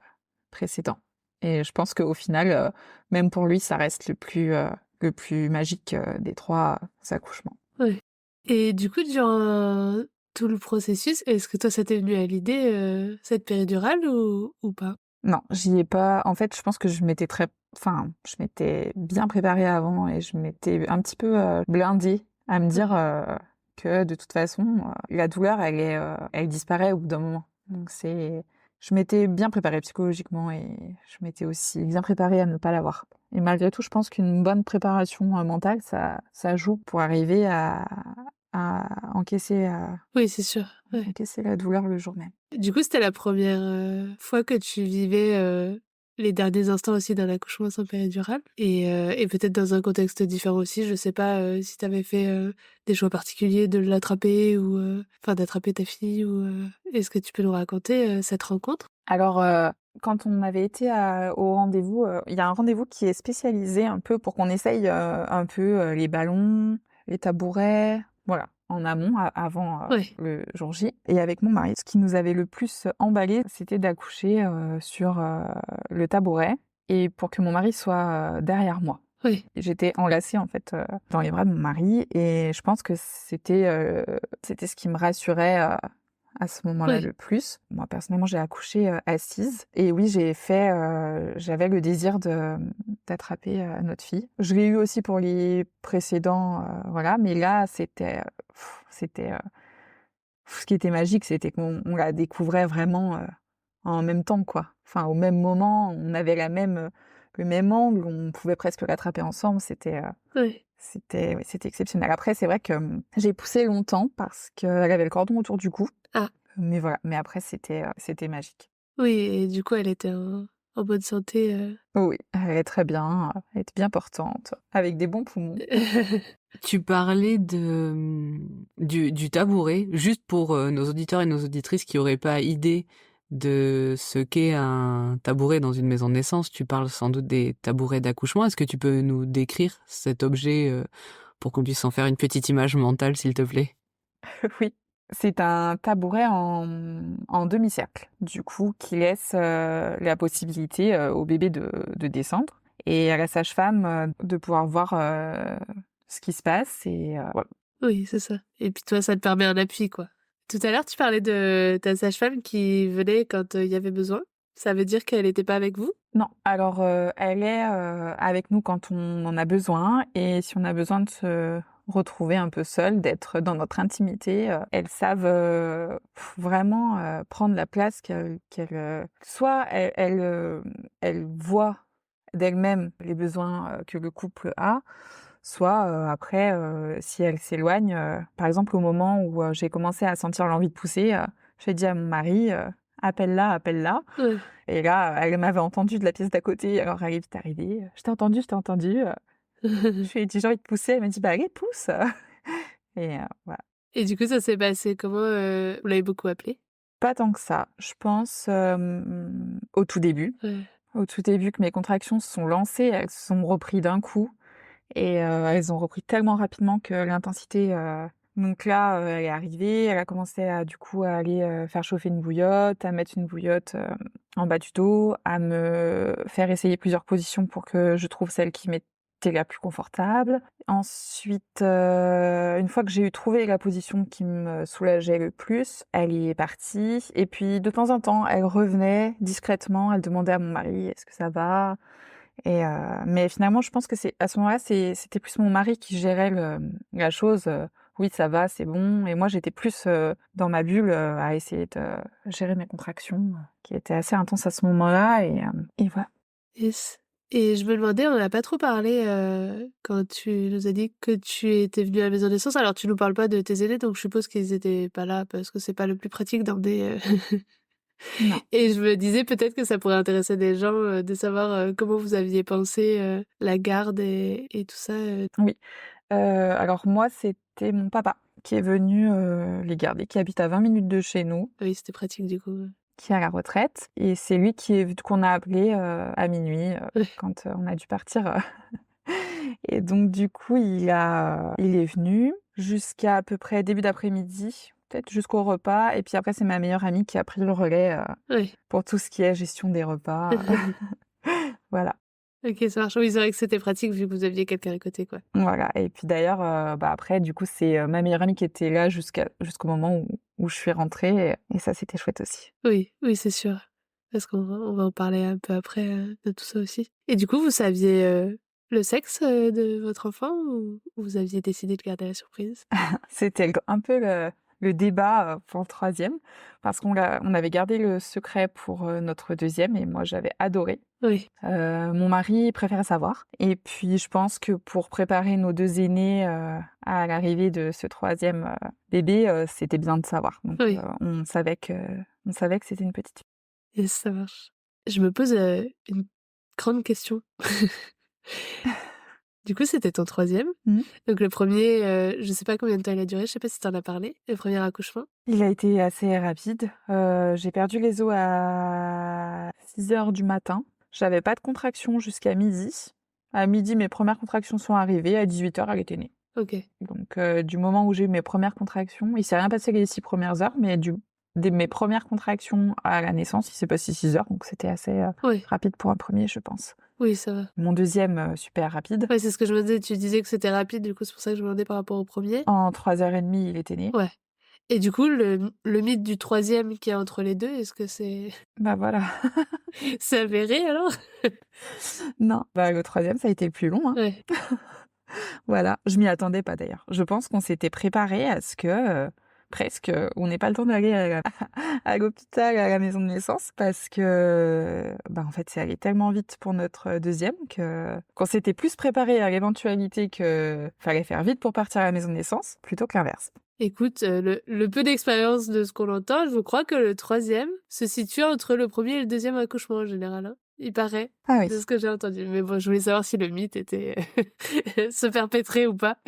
Speaker 3: précédents et je pense qu'au final, même pour lui, ça reste le plus magique, des 3 accouchements.
Speaker 1: Ouais. Et du coup, durant tout le processus, est-ce que toi, ça t'est venu à l'idée, cette péridurale ou pas?
Speaker 3: Non, j'y ai pas en fait, je pense que je m'étais bien préparée avant et je m'étais un petit peu, blindée à me dire, que de toute façon, la douleur, elle disparaît au bout d'un moment. Donc je m'étais bien préparée psychologiquement et je m'étais aussi bien préparée à ne pas l'avoir. Et malgré tout, je pense qu'une bonne préparation, mentale, ça joue pour arriver à encaisser,
Speaker 1: Oui, c'est sûr, ouais.
Speaker 3: encaisser la douleur le jour même.
Speaker 1: Du coup, c'était la première fois que tu vivais, les derniers instants aussi d'un accouchement sans péridurale et peut-être dans un contexte différent aussi. Je sais pas, si tu avais fait, des choix particuliers de l'attraper ou, enfin d'attraper ta fille ou, est-ce que tu peux nous raconter, cette rencontre?
Speaker 3: Alors, quand on avait été au rendez-vous, il y a un rendez-vous qui est spécialisé un peu pour qu'on essaye, un peu, les ballons, les tabourets, voilà, en amont, avant,
Speaker 1: Ouais.
Speaker 3: le jour J et avec mon mari, ce qui nous avait le plus emballé, c'était d'accoucher, sur, le tabouret et pour que mon mari soit, derrière moi.
Speaker 1: Ouais.
Speaker 3: J'étais enlacée, en fait, dans les bras de mon mari et je pense que c'était ce qui me rassurait, à ce moment-là
Speaker 1: Ouais.
Speaker 3: le plus. Moi, personnellement, j'ai accouché, assise et oui, j'avais le désir d'attraper, notre fille. Je l'ai eu aussi pour les précédents, voilà, mais là, ce qui était magique, c'était qu'on la découvrait vraiment, en même temps, quoi. Enfin, au même moment, on avait le même angle, on pouvait presque l'attraper ensemble.
Speaker 1: Ouais.
Speaker 3: Ouais, c'était exceptionnel. Après, c'est vrai que, j'ai poussé longtemps parce qu'elle avait le cordon autour du cou.
Speaker 1: Ah.
Speaker 3: Mais voilà, mais après c'était magique.
Speaker 1: Oui et du coup, elle était en bonne santé.
Speaker 3: Oui, elle est très bien, elle est bien portante, avec des bons poumons.
Speaker 2: Tu parlais du tabouret, juste pour nos auditeurs et nos auditrices qui n'auraient pas idée de ce qu'est un tabouret dans une maison de naissance. Tu parles sans doute des tabourets d'accouchement. Est-ce que tu peux nous décrire cet objet pour qu'on puisse en faire une petite image mentale, s'il te plaît?
Speaker 3: Oui, c'est un tabouret en demi-cercle, du coup, qui laisse la possibilité au bébé de descendre et à la sage-femme de pouvoir voir ce qui se passe. Et voilà.
Speaker 1: Oui, c'est ça. Et puis toi, ça te permet un appui, quoi. Tout à l'heure, tu parlais de ta sage-femme qui venait quand il y avait besoin. Ça veut dire qu'elle n'était pas avec vous?
Speaker 3: Non, alors elle est avec nous quand on en a besoin, et si on a besoin de se retrouver un peu seul, d'être dans notre intimité, elles savent vraiment prendre la place soit elle voit d'elle-même les besoins que le couple a, soit après, si elle s'éloigne, par exemple au moment où j'ai commencé à sentir l'envie de pousser, j'ai dit à mon mari, appelle-la, appelle-la.
Speaker 1: Ouais.
Speaker 3: Et là, elle m'avait entendu de la pièce d'à côté, alors elle est vite arrivée. Je t'ai entendu, je t'ai entendu. Je lui ai dit, j'ai envie de pousser. Elle m'a dit, bah allez, pousse. Et voilà.
Speaker 1: Et du coup, ça s'est passé comment? Vous l'avez beaucoup appelé?
Speaker 3: Pas tant que ça. Je pense au tout début.
Speaker 1: Ouais.
Speaker 3: Au tout début que mes contractions se sont lancées, elles se sont repris d'un coup. Et elles ont repris tellement rapidement que l'intensité... Donc là, elle est arrivée, elle a commencé du coup, à aller faire chauffer une bouillotte, à mettre une bouillotte en bas du dos, à me faire essayer plusieurs positions pour que je trouve celle qui m'était la plus confortable. Ensuite, une fois que j'ai trouvé la position qui me soulageait le plus, elle y est partie. Et puis de temps en temps, elle revenait discrètement, elle demandait à mon mari: «Est-ce que ça va?» Et mais finalement, je pense que à ce moment-là, c'était plus mon mari qui gérait la chose. Oui, ça va, c'est bon. Et moi, j'étais plus dans ma bulle à essayer de gérer mes contractions, qui étaient assez intenses à ce moment-là. Et voilà.
Speaker 1: Yes. Et je me demandais, on n'a pas trop parlé quand tu nous as dit que tu étais venue à la maison de naissance. Alors, tu nous parles pas de tes aînés, donc je suppose qu'ils étaient pas là parce que c'est pas le plus pratique d'emmener.
Speaker 3: Non.
Speaker 1: Et je me disais peut-être que ça pourrait intéresser des gens de savoir comment vous aviez pensé la garde et tout ça.
Speaker 3: Oui. Alors moi, c'était mon papa qui est venu les garder, qui habite à 20 minutes de chez nous,
Speaker 1: Oui, c'était pratique du coup.
Speaker 3: qui est à la retraite. Et c'est lui qu'on a appelé à minuit
Speaker 1: Ouais.
Speaker 3: quand on a dû partir. Et donc du coup, il est venu jusqu'à à peu près début d'après-midi, peut-être jusqu'au repas. Et puis après, c'est ma meilleure amie qui a pris le relais
Speaker 1: Ouais.
Speaker 3: pour tout ce qui est gestion des repas. Voilà.
Speaker 1: Ok, ça marche. Oui, c'est vrai que c'était pratique vu que vous aviez quelqu'un à côté, quoi.
Speaker 3: Voilà. Et puis d'ailleurs, après, du coup, c'est ma meilleure amie qui était là jusqu'au moment où je suis rentrée. Et ça, c'était chouette aussi.
Speaker 1: Oui, oui, c'est sûr. Parce on va en parler un peu après de tout ça aussi. Et du coup, vous saviez le sexe de votre enfant ou vous aviez décidé de garder la surprise?
Speaker 3: C'était un peu le débat pour le troisième, parce on avait gardé le secret pour notre deuxième, et moi j'avais adoré.
Speaker 1: Oui,
Speaker 3: Mon mari préférait savoir. Et puis je pense que pour préparer nos deux aînés à l'arrivée de ce troisième bébé, c'était bien de savoir. Donc
Speaker 1: oui.
Speaker 3: on savait que c'était une petite fille.
Speaker 1: Et ça marche. Je me pose une grande question. Du coup, c'était ton troisième.
Speaker 3: Mhm.
Speaker 1: Donc le premier, je sais pas combien de temps il a duré, je sais pas si t'en as parlé, le premier accouchement.
Speaker 3: Il a été assez rapide. J'ai perdu les os à 6 heures du matin. J'avais pas de contractions jusqu'à midi. À midi, mes premières contractions sont arrivées. À 18 heures, elle était née.
Speaker 1: Ok.
Speaker 3: Donc, du moment où j'ai eu mes premières contractions, il s'est rien passé les 6 premières heures, mais dès mes premières contractions à la naissance, il s'est passé 6 heures. Donc, c'était assez
Speaker 1: Oui,
Speaker 3: rapide pour un premier, je pense.
Speaker 1: oui, ça va.
Speaker 3: Mon deuxième, super rapide.
Speaker 1: Ouais, c'est ce que je me disais. Tu disais que c'était rapide, du coup, c'est pour ça que je me demandais par rapport au premier.
Speaker 3: En 3h30, il était né.
Speaker 1: Ouais. Et du coup, le mythe du troisième qui est entre les deux, est-ce que c'est
Speaker 3: Bah voilà.
Speaker 1: c'est avéré alors?
Speaker 3: Non, bah le troisième, ça a été le plus long, hein.
Speaker 1: Ouais.
Speaker 3: Voilà, je m'y attendais pas d'ailleurs. Je pense qu'on s'était préparé à ce que presque on n'ait pas le temps d'aller à l'hôpital, à la maison de naissance, parce que en fait, c'est allé tellement vite pour notre deuxième qu'on s'était plus préparé à l'éventualité que fallait faire vite pour partir à la maison de naissance plutôt que l'inverse.
Speaker 1: Écoute, le peu d'expérience de ce qu'on entend, je crois que le troisième se situe entre le premier et le deuxième accouchement en général, hein. il paraît,
Speaker 3: Ah oui.
Speaker 1: de ce que j'ai entendu. Mais bon, je voulais savoir si le mythe était se perpétrer ou pas.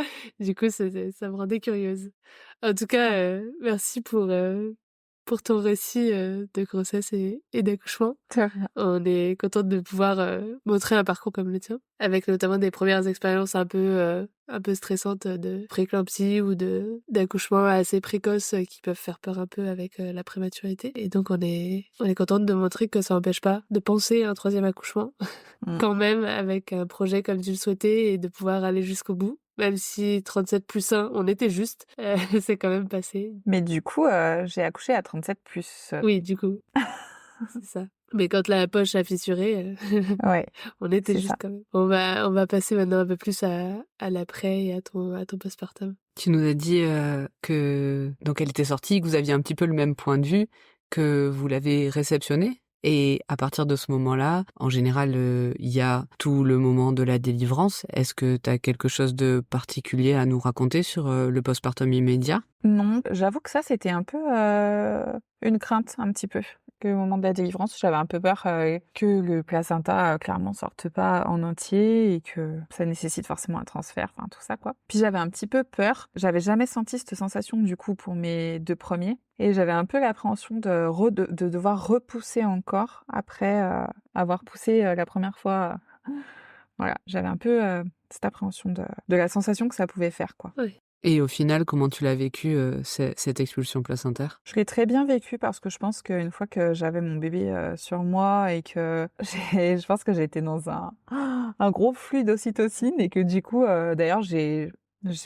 Speaker 1: Du coup, ça me rendait curieuse. En tout cas, merci pour ton récit de grossesse et d'accouchement.
Speaker 3: De rien.
Speaker 1: On est contente de pouvoir montrer un parcours comme le tien, avec notamment des premières expériences un peu stressantes de préclampsie ou d'accouchement assez précoce qui peuvent faire peur un peu avec la prématurité. Et donc on est contente de montrer que ça n'empêche pas de penser à un troisième accouchement quand même avec un projet comme tu le souhaitais et de pouvoir aller jusqu'au bout. Même si 37 plus 1, on était juste, c'est quand même passé.
Speaker 3: Mais du coup, j'ai accouché à 37 plus.
Speaker 1: Oui, du coup, c'est ça. Mais quand la poche a fissuré,
Speaker 3: Ouais,
Speaker 1: on était
Speaker 3: c'est
Speaker 1: juste
Speaker 3: ça.
Speaker 1: quand même. On va passer maintenant un peu plus à l'après et à ton postpartum.
Speaker 2: Tu nous as dit que donc elle était sortie, que vous aviez un petit peu le même point de vue, que vous l'avez réceptionnée. Et à partir de ce moment-là, en général, il y a tout le moment de la délivrance. Est-ce que tu as quelque chose de particulier à nous raconter sur le postpartum immédiat?
Speaker 3: Non, j'avoue que ça, c'était un peu une crainte, un petit peu. Que au moment de la délivrance, j'avais un peu peur que le placenta, clairement, sorte pas en entier et que ça nécessite forcément un transfert, enfin tout ça, quoi. Puis j'avais un petit peu peur. J'avais jamais senti cette sensation, du coup, pour mes 2 premiers. Et j'avais un peu l'appréhension de devoir repousser encore après avoir poussé la première fois. Voilà, j'avais un peu cette appréhension de la sensation que ça pouvait faire, quoi.
Speaker 1: Oui.
Speaker 2: Et au final, comment tu l'as vécu, cette expulsion placentaire?
Speaker 3: Je l'ai très bien vécu parce que je pense qu'une fois que j'avais mon bébé sur moi et que je pense que j'ai été dans un gros flux d'ocytocine et que du coup, d'ailleurs,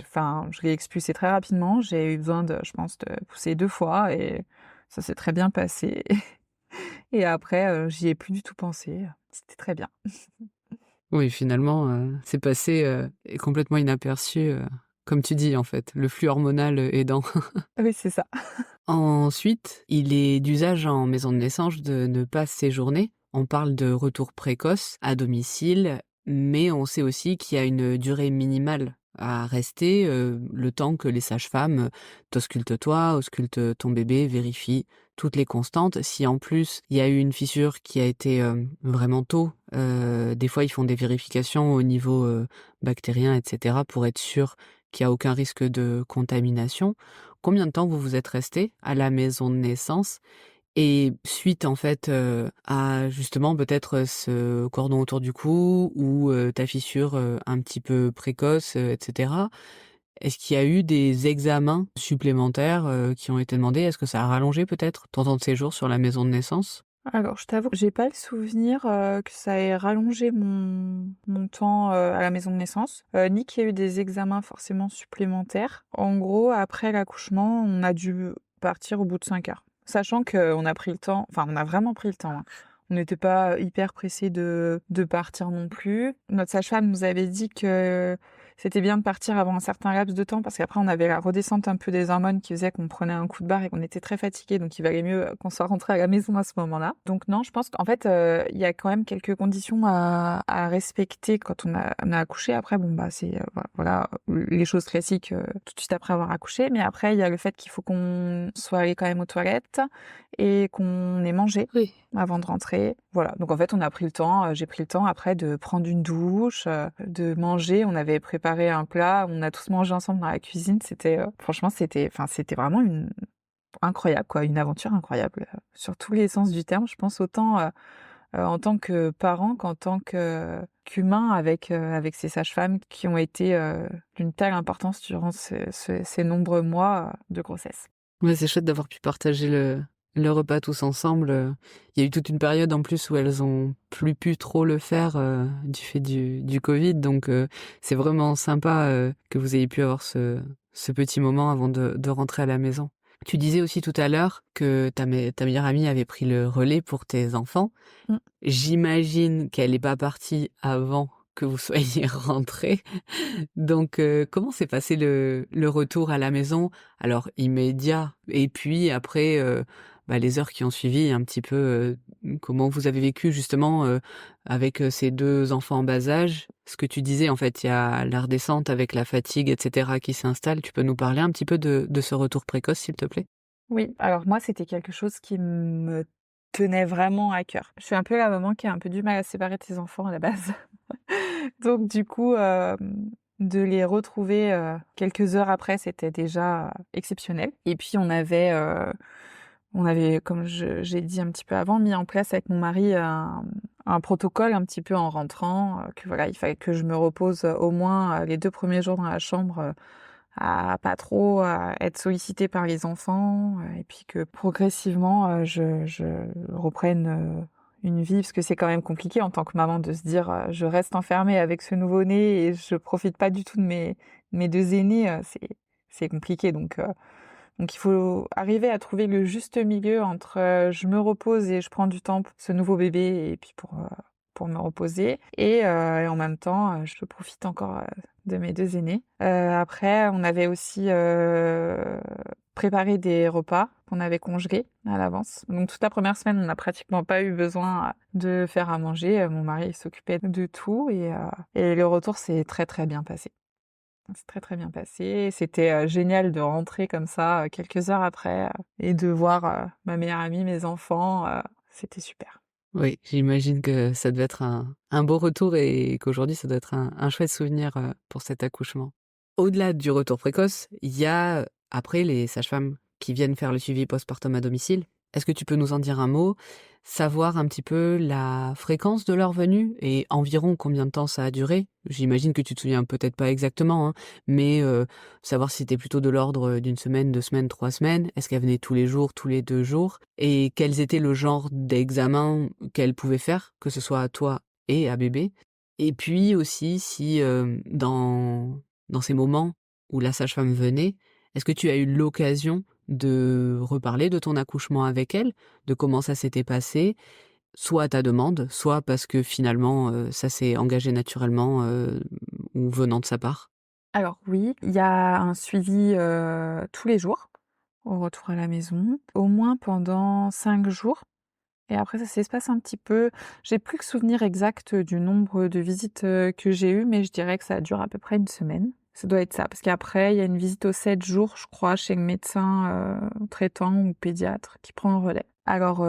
Speaker 3: enfin, je l'ai expulsé très rapidement. J'ai eu besoin je pense, de pousser 2 fois et ça s'est très bien passé. Et après, j'y ai plus du tout pensé. C'était très bien.
Speaker 2: Oui, finalement, c'est passé complètement inaperçu, comme tu dis, en fait, le flux hormonal aidant.
Speaker 3: Oui, c'est ça.
Speaker 2: Ensuite, il est d'usage en maison de naissance de ne pas séjourner. On parle de retour précoce à domicile, mais on sait aussi qu'il y a une durée minimale à rester, le temps que les sages-femmes t'auscultent toi, auscultent ton bébé, vérifient toutes les constantes. Si en plus il y a eu une fissure qui a été vraiment tôt, des fois ils font des vérifications au niveau bactérien, etc., pour être sûr qu'il n'y a aucun risque de contamination. Combien de temps vous vous êtes resté à la maison de naissance? Et suite en fait, à justement peut-être ce cordon autour du cou ou ta fissure, un petit peu précoce, et cetera, est-ce qu'il y a eu des examens supplémentaires, qui ont été demandés? Est-ce que ça a rallongé peut-être ton temps de séjour sur la maison de naissance?
Speaker 3: Alors, je t'avoue que j'ai pas le souvenir que ça ait rallongé mon temps à la maison de naissance, ni qu'il y ait eu des examens forcément supplémentaires. En gros, après l'accouchement, on a dû partir au bout de 5 heures. Sachant qu'on a pris le temps, enfin, on a vraiment pris le temps, hein. On n'était pas hyper pressés de partir non plus. Notre sage-femme nous avait dit que c'était bien de partir avant un certain laps de temps parce qu'après on avait la redescente un peu des hormones qui faisait qu'on prenait un coup de barre et qu'on était très fatigués, donc il valait mieux qu'on soit rentré à la maison à ce moment-là. Donc non, je pense qu'en fait il y a quand même quelques conditions à respecter quand on a accouché. Après bon bah c'est voilà les choses classiques tout de suite après avoir accouché, mais après il y a le fait qu'il faut qu'on soit allé quand même aux toilettes et qu'on ait mangé
Speaker 1: Oui.
Speaker 3: avant de rentrer. Voilà, donc en fait on a pris le temps, j'ai pris le temps après de prendre une douche, de manger. On avait préparé un plat, on a tous mangé ensemble dans la cuisine. C'était franchement c'était vraiment incroyable quoi, une aventure incroyable sur tous les sens du terme. Je pense autant en tant que parent qu'en tant qu'humain avec ces sages-femmes qui ont été d'une telle importance durant ces nombreux mois de grossesse.
Speaker 2: Ouais, c'est chouette d'avoir pu partager le repas tous ensemble. Il y a eu toute une période en plus où elles ont plus pu trop le faire du fait du Covid, donc c'est vraiment sympa que vous ayez pu avoir ce petit moment avant de rentrer à la maison. Tu disais aussi tout à l'heure que ta meilleure amie avait pris le relais pour tes enfants.
Speaker 3: Mm.
Speaker 2: J'imagine qu'elle n'est pas partie avant que vous soyez rentrés. Donc, comment s'est passé le retour à la maison? Alors immédiat et puis après, les heures qui ont suivi un petit peu, comment vous avez vécu justement, avec, ces 2 enfants en bas âge? Ce que tu disais en fait, il y a la redescente avec la fatigue et cetera qui s'installe. Tu peux nous parler un petit peu de ce retour précoce, s'il te plaît?
Speaker 3: Oui, alors moi c'était quelque chose qui me tenait vraiment à cœur. Je suis un peu la maman qui a un peu du mal à séparer de ses enfants à la base. Donc du coup, de les retrouver, quelques heures après, c'était déjà exceptionnel. Et puis on avait, comme j'ai dit un petit peu avant, mis en place avec mon mari un protocole un petit peu en rentrant, que voilà, il fallait que je me repose au moins les 2 premiers jours dans la chambre, à pas trop être sollicitée par les enfants, et puis que progressivement, je reprenne une vie, parce que c'est quand même compliqué en tant que maman de se dire, je reste enfermée avec ce nouveau-né et je profite pas du tout de mes 2 aînés, c'est compliqué. Donc il faut arriver à trouver le juste milieu entre, je me repose et je prends du temps pour ce nouveau bébé et puis pour me reposer, et en même temps, je profite encore, de mes 2 aînés. Après on avait aussi, préparé des repas qu'on avait congelés à l'avance. Donc toute la première semaine, on n'a pratiquement pas eu besoin, de faire à manger. Mon mari s'occupait de tout, et le retour s'est très, très bien passé. C'est très, très bien passé. C'était, génial de rentrer comme ça, quelques heures après, et de voir, ma meilleure amie, mes enfants, c'était super.
Speaker 2: Oui, j'imagine que ça devait être un beau retour et qu'aujourd'hui, ça doit être un chouette souvenir, pour cet accouchement. Au-delà du retour précoce, il y a, après les sages-femmes qui viennent faire le suivi postpartum à domicile. Est-ce que tu peux nous en dire un mot? Savoir un petit peu la fréquence de leur venue et environ combien de temps ça a duré? J'imagine que tu te souviens peut-être pas exactement, hein, mais savoir si c'était plutôt de l'ordre d'une semaine, 2 semaines, 3 semaines. Est-ce qu'elle venait tous les jours, tous les 2 jours? Et quels étaient le genre d'examens qu'elle pouvait faire, que ce soit à toi et à bébé? Et puis aussi si, dans ces moments où la sage-femme venait, est-ce que tu as eu l'occasion de reparler de ton accouchement avec elle, de comment ça s'était passé, soit à ta demande, soit parce que finalement, ça s'est engagé naturellement, ou venant de sa part?
Speaker 3: Alors oui, il y a un suivi, tous les jours, au retour à la maison, au moins pendant 5 jours, et après ça s'espace un petit peu. J'ai plus le souvenir exact du nombre de visites, que j'ai eues, mais je dirais que ça dure à peu près une semaine. Ça doit être ça, parce qu'après il y a une visite aux 7 jours, je crois, chez le médecin, traitant ou pédiatre qui prend le relais. Alors,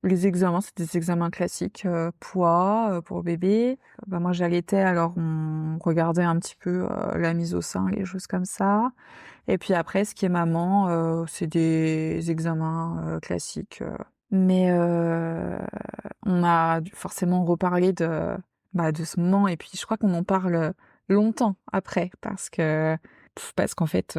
Speaker 3: les examens, c'est des examens classiques, poids, pour le bébé. Bah, moi j'allaitais, alors on regardait un petit peu, la mise au sein, les choses comme ça. Et puis après, ce qui est maman, c'est des examens, classiques, mais on a dû forcément reparler de ce moment, et puis je crois qu'on en parle longtemps après, parce qu'en fait,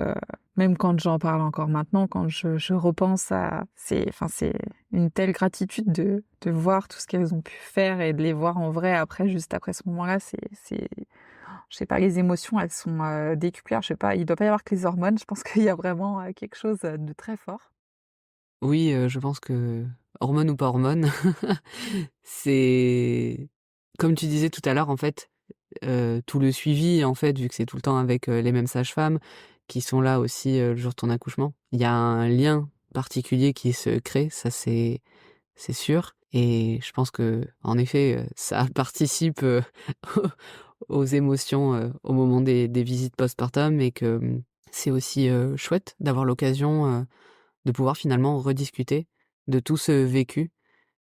Speaker 3: même quand j'en parle encore maintenant, quand je repense à, c'est une telle gratitude de voir tout ce qu'elles ont pu faire et de les voir en vrai après, juste après ce moment-là, je sais pas, les émotions, elles sont, décuplées. Je sais pas, il doit pas y avoir que les hormones, je pense qu'il y a vraiment, quelque chose, de très fort.
Speaker 2: Oui, je pense que, hormones ou pas hormones, c'est comme tu disais tout à l'heure, en fait, tout le suivi, en fait, vu que c'est tout le temps avec, les mêmes sages-femmes qui sont là aussi, le jour de ton accouchement. Il y a un lien particulier qui se crée, ça c'est sûr, et je pense qu'en effet, ça participe, aux émotions, au moment des visites postpartum, et que, c'est aussi, chouette d'avoir l'occasion, de pouvoir finalement rediscuter de tout ce vécu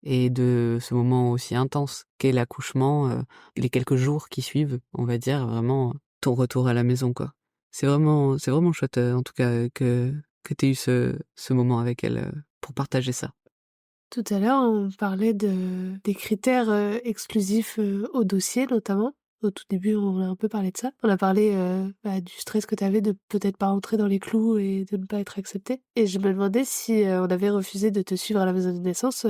Speaker 2: et de ce moment aussi intense qu'est l'accouchement, les quelques jours qui suivent, on va dire, vraiment ton retour à la maison, quoi. C'est vraiment chouette, en tout cas, que tu aies eu ce moment avec elle, pour partager ça.
Speaker 1: Tout à l'heure, on parlait des critères exclusifs au dossier, notamment. Au tout début, on a un peu parlé de ça. On a parlé du stress que tu avais de peut-être pas rentrer dans les clous et de ne pas être accepté. Et je me demandais si on avait refusé de te suivre à la maison de naissance,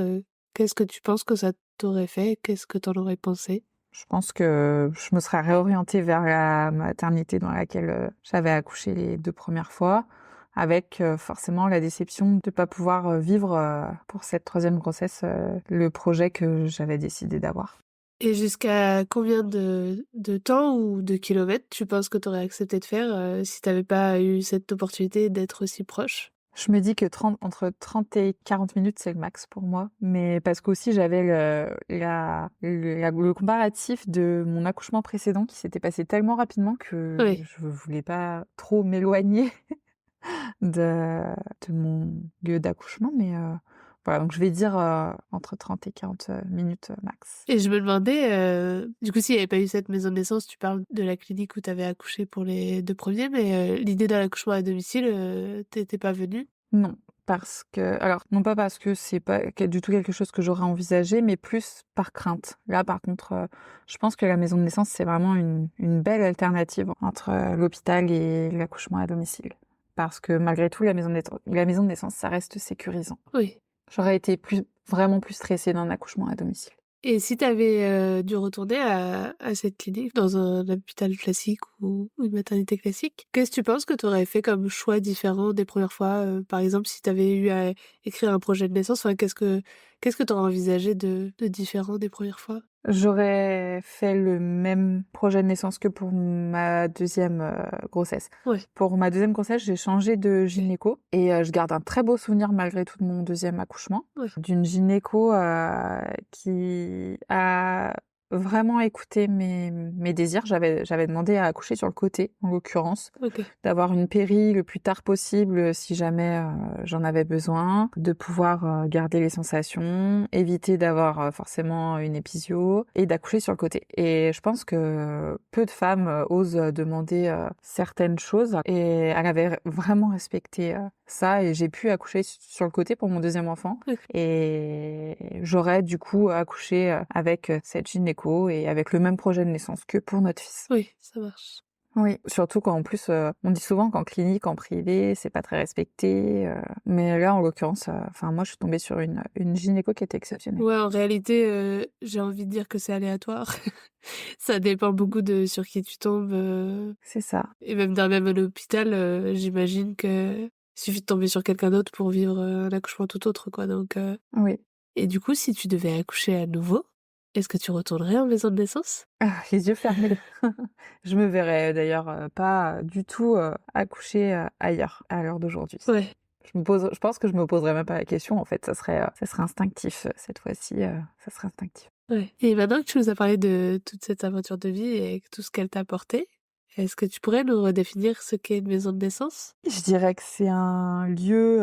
Speaker 1: qu'est-ce que tu penses que ça t'aurait fait? Qu'est-ce que t'en aurais pensé?
Speaker 3: Je pense que je me serais réorientée vers la maternité dans laquelle, j'avais accouché les 2 premières fois, avec, forcément la déception de pas pouvoir, vivre, pour cette 3e grossesse, le projet que j'avais décidé d'avoir.
Speaker 1: Et jusqu'à combien de temps ou de kilomètres tu penses que tu aurais accepté de faire si t'avais pas eu cette opportunité d'être aussi proche?
Speaker 3: Je me dis que entre 30 et 40 minutes, c'est le max pour moi, mais parce qu'aussi j'avais le comparatif de mon accouchement précédent qui s'était passé tellement rapidement que
Speaker 1: Oui.
Speaker 3: je voulais pas trop m'éloigner de mon lieu d'accouchement, mais Voilà, donc je vais dire entre 30 et 40 minutes max.
Speaker 1: Et je me demandais, du coup, s'il n'y avait pas eu cette maison de naissance, tu parles de la clinique où tu avais accouché pour les 2 premiers, mais l'idée d'un accouchement à domicile, t'étais pas venue?
Speaker 3: Non, parce que alors non pas parce que c'est pas du tout quelque chose que j'aurais envisagé, mais plus par crainte. Là, par contre, je pense que la maison de naissance, c'est vraiment une belle alternative entre l'hôpital et l'accouchement à domicile. Parce que malgré tout, la maison de naissance, ça reste sécurisant.
Speaker 1: Oui.
Speaker 3: J'aurais été vraiment plus stressée d'un accouchement à domicile.
Speaker 1: Et si tu avais dû retourner à cette clinique dans un hôpital classique ou une maternité classique, qu'est-ce que tu penses que tu aurais fait comme choix différent des premières fois? Par exemple, si tu avais eu à écrire un projet de naissance, enfin, qu'est-ce que tu aurais envisagé de différent des premières fois?
Speaker 3: J'aurais fait le même projet de naissance que pour ma deuxième grossesse.
Speaker 1: Ouais.
Speaker 3: Pour ma deuxième grossesse, j'ai changé de gynéco et je garde un très beau souvenir malgré tout de mon deuxième accouchement.
Speaker 1: Ouais.
Speaker 3: D'une gynéco qui a vraiment écouté mes désirs. J'avais demandé à accoucher sur le côté, en l'occurrence,
Speaker 1: OK.
Speaker 3: d'avoir une péri le plus tard possible si jamais j'en avais besoin, de pouvoir garder les sensations, éviter d'avoir forcément une épisio et d'accoucher sur le côté. Et je pense que peu de femmes osent demander certaines choses et elle avait vraiment respecté ça et j'ai pu accoucher sur le côté pour mon deuxième enfant.
Speaker 1: OK.
Speaker 3: Et j'aurais du coup accouché avec cette gynéco et avec le même projet de naissance que pour notre fils.
Speaker 1: Oui, ça marche.
Speaker 3: Oui, surtout quand en plus on dit souvent qu'en clinique, en privé, c'est pas très respecté. Mais là, en l'occurrence, moi, je suis tombée sur une gynéco qui était exceptionnelle.
Speaker 1: Ouais, en réalité, j'ai envie de dire que c'est aléatoire. Ça dépend beaucoup de sur qui tu tombes.
Speaker 3: C'est ça.
Speaker 1: Et même dans le même hôpital, j'imagine que suffit de tomber sur quelqu'un d'autre pour vivre un accouchement tout autre, quoi. Donc,
Speaker 3: Oui.
Speaker 1: Et du coup, si tu devais accoucher à nouveau, est-ce que tu retournerais en maison de naissance?
Speaker 3: Ah, les yeux fermés. Je me verrais d'ailleurs pas du tout accoucher ailleurs à l'heure d'aujourd'hui.
Speaker 1: Ouais.
Speaker 3: Je pense que je me poserais même pas la question. En fait, ça serait instinctif cette fois-ci. Ça serait instinctif.
Speaker 1: Ouais. Et maintenant que tu nous as parlé de toute cette aventure de vie et tout ce qu'elle t'a apporté, est-ce que tu pourrais nous redéfinir ce qu'est une maison de naissance?
Speaker 3: Je dirais que c'est un lieu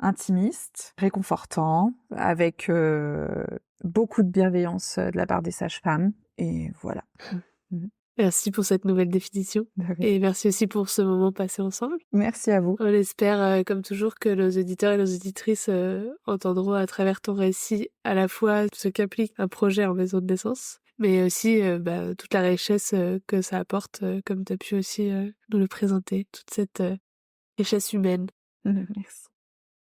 Speaker 3: intimiste, réconfortant, avec beaucoup de bienveillance de la part des sages-femmes. Et voilà.
Speaker 1: Merci pour cette nouvelle définition. Et merci aussi pour ce moment passé ensemble.
Speaker 3: Merci à vous.
Speaker 1: On espère, comme toujours, que nos auditeurs et nos auditrices entendront à travers ton récit à la fois ce qu'implique un projet en maison de naissance, mais aussi toute la richesse que ça apporte, comme tu as pu aussi nous le présenter, toute cette richesse humaine.
Speaker 3: Merci.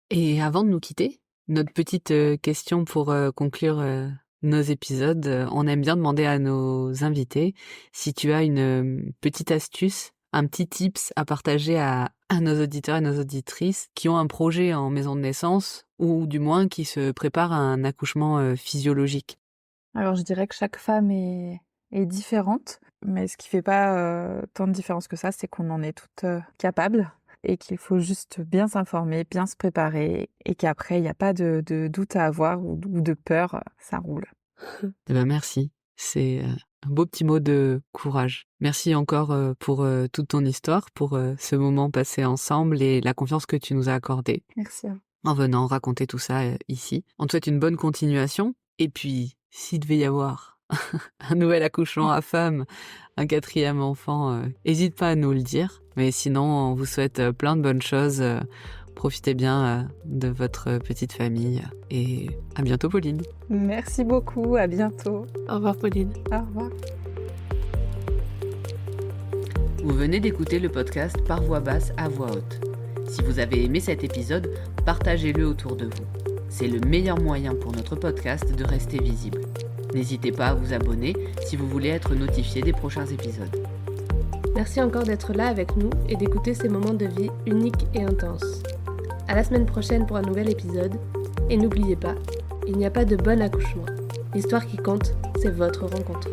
Speaker 2: Et avant de nous quitter, notre petite question pour conclure nos épisodes, on aime bien demander à nos invités si tu as une petite astuce, un petit tips à partager à nos auditeurs et nos auditrices qui ont un projet en maison de naissance ou du moins qui se préparent à un accouchement physiologique.
Speaker 3: Alors je dirais que chaque femme est différente, mais ce qui fait pas tant de différence que ça, c'est qu'on en est toutes capables et qu'il faut juste bien s'informer, bien se préparer et qu'après il n'y a pas de doute à avoir ou de peur, ça roule.
Speaker 2: Eh ben merci, c'est un beau petit mot de courage. Merci encore pour toute ton histoire, pour ce moment passé ensemble et la confiance que tu nous as accordée.
Speaker 3: Merci à vous.
Speaker 2: En venant raconter tout ça ici. On te souhaite une bonne continuation. Et puis, s'il devait y avoir un nouvel accouchement à femme, un 4e enfant, n'hésite pas à nous le dire. Mais sinon, on vous souhaite plein de bonnes choses. Profitez bien de votre petite famille. Et à bientôt, Pauline.
Speaker 3: Merci beaucoup, à bientôt.
Speaker 1: Au revoir, Pauline.
Speaker 3: Au revoir.
Speaker 2: Vous venez d'écouter le podcast Par voix basse à voix haute. Si vous avez aimé cet épisode, partagez-le autour de vous. C'est le meilleur moyen pour notre podcast de rester visible. N'hésitez pas à vous abonner si vous voulez être notifié des prochains épisodes.
Speaker 1: Merci encore d'être là avec nous et d'écouter ces moments de vie uniques et intenses. À la semaine prochaine pour un nouvel épisode. Et n'oubliez pas, il n'y a pas de bon accouchement. L'histoire qui compte, c'est votre rencontre.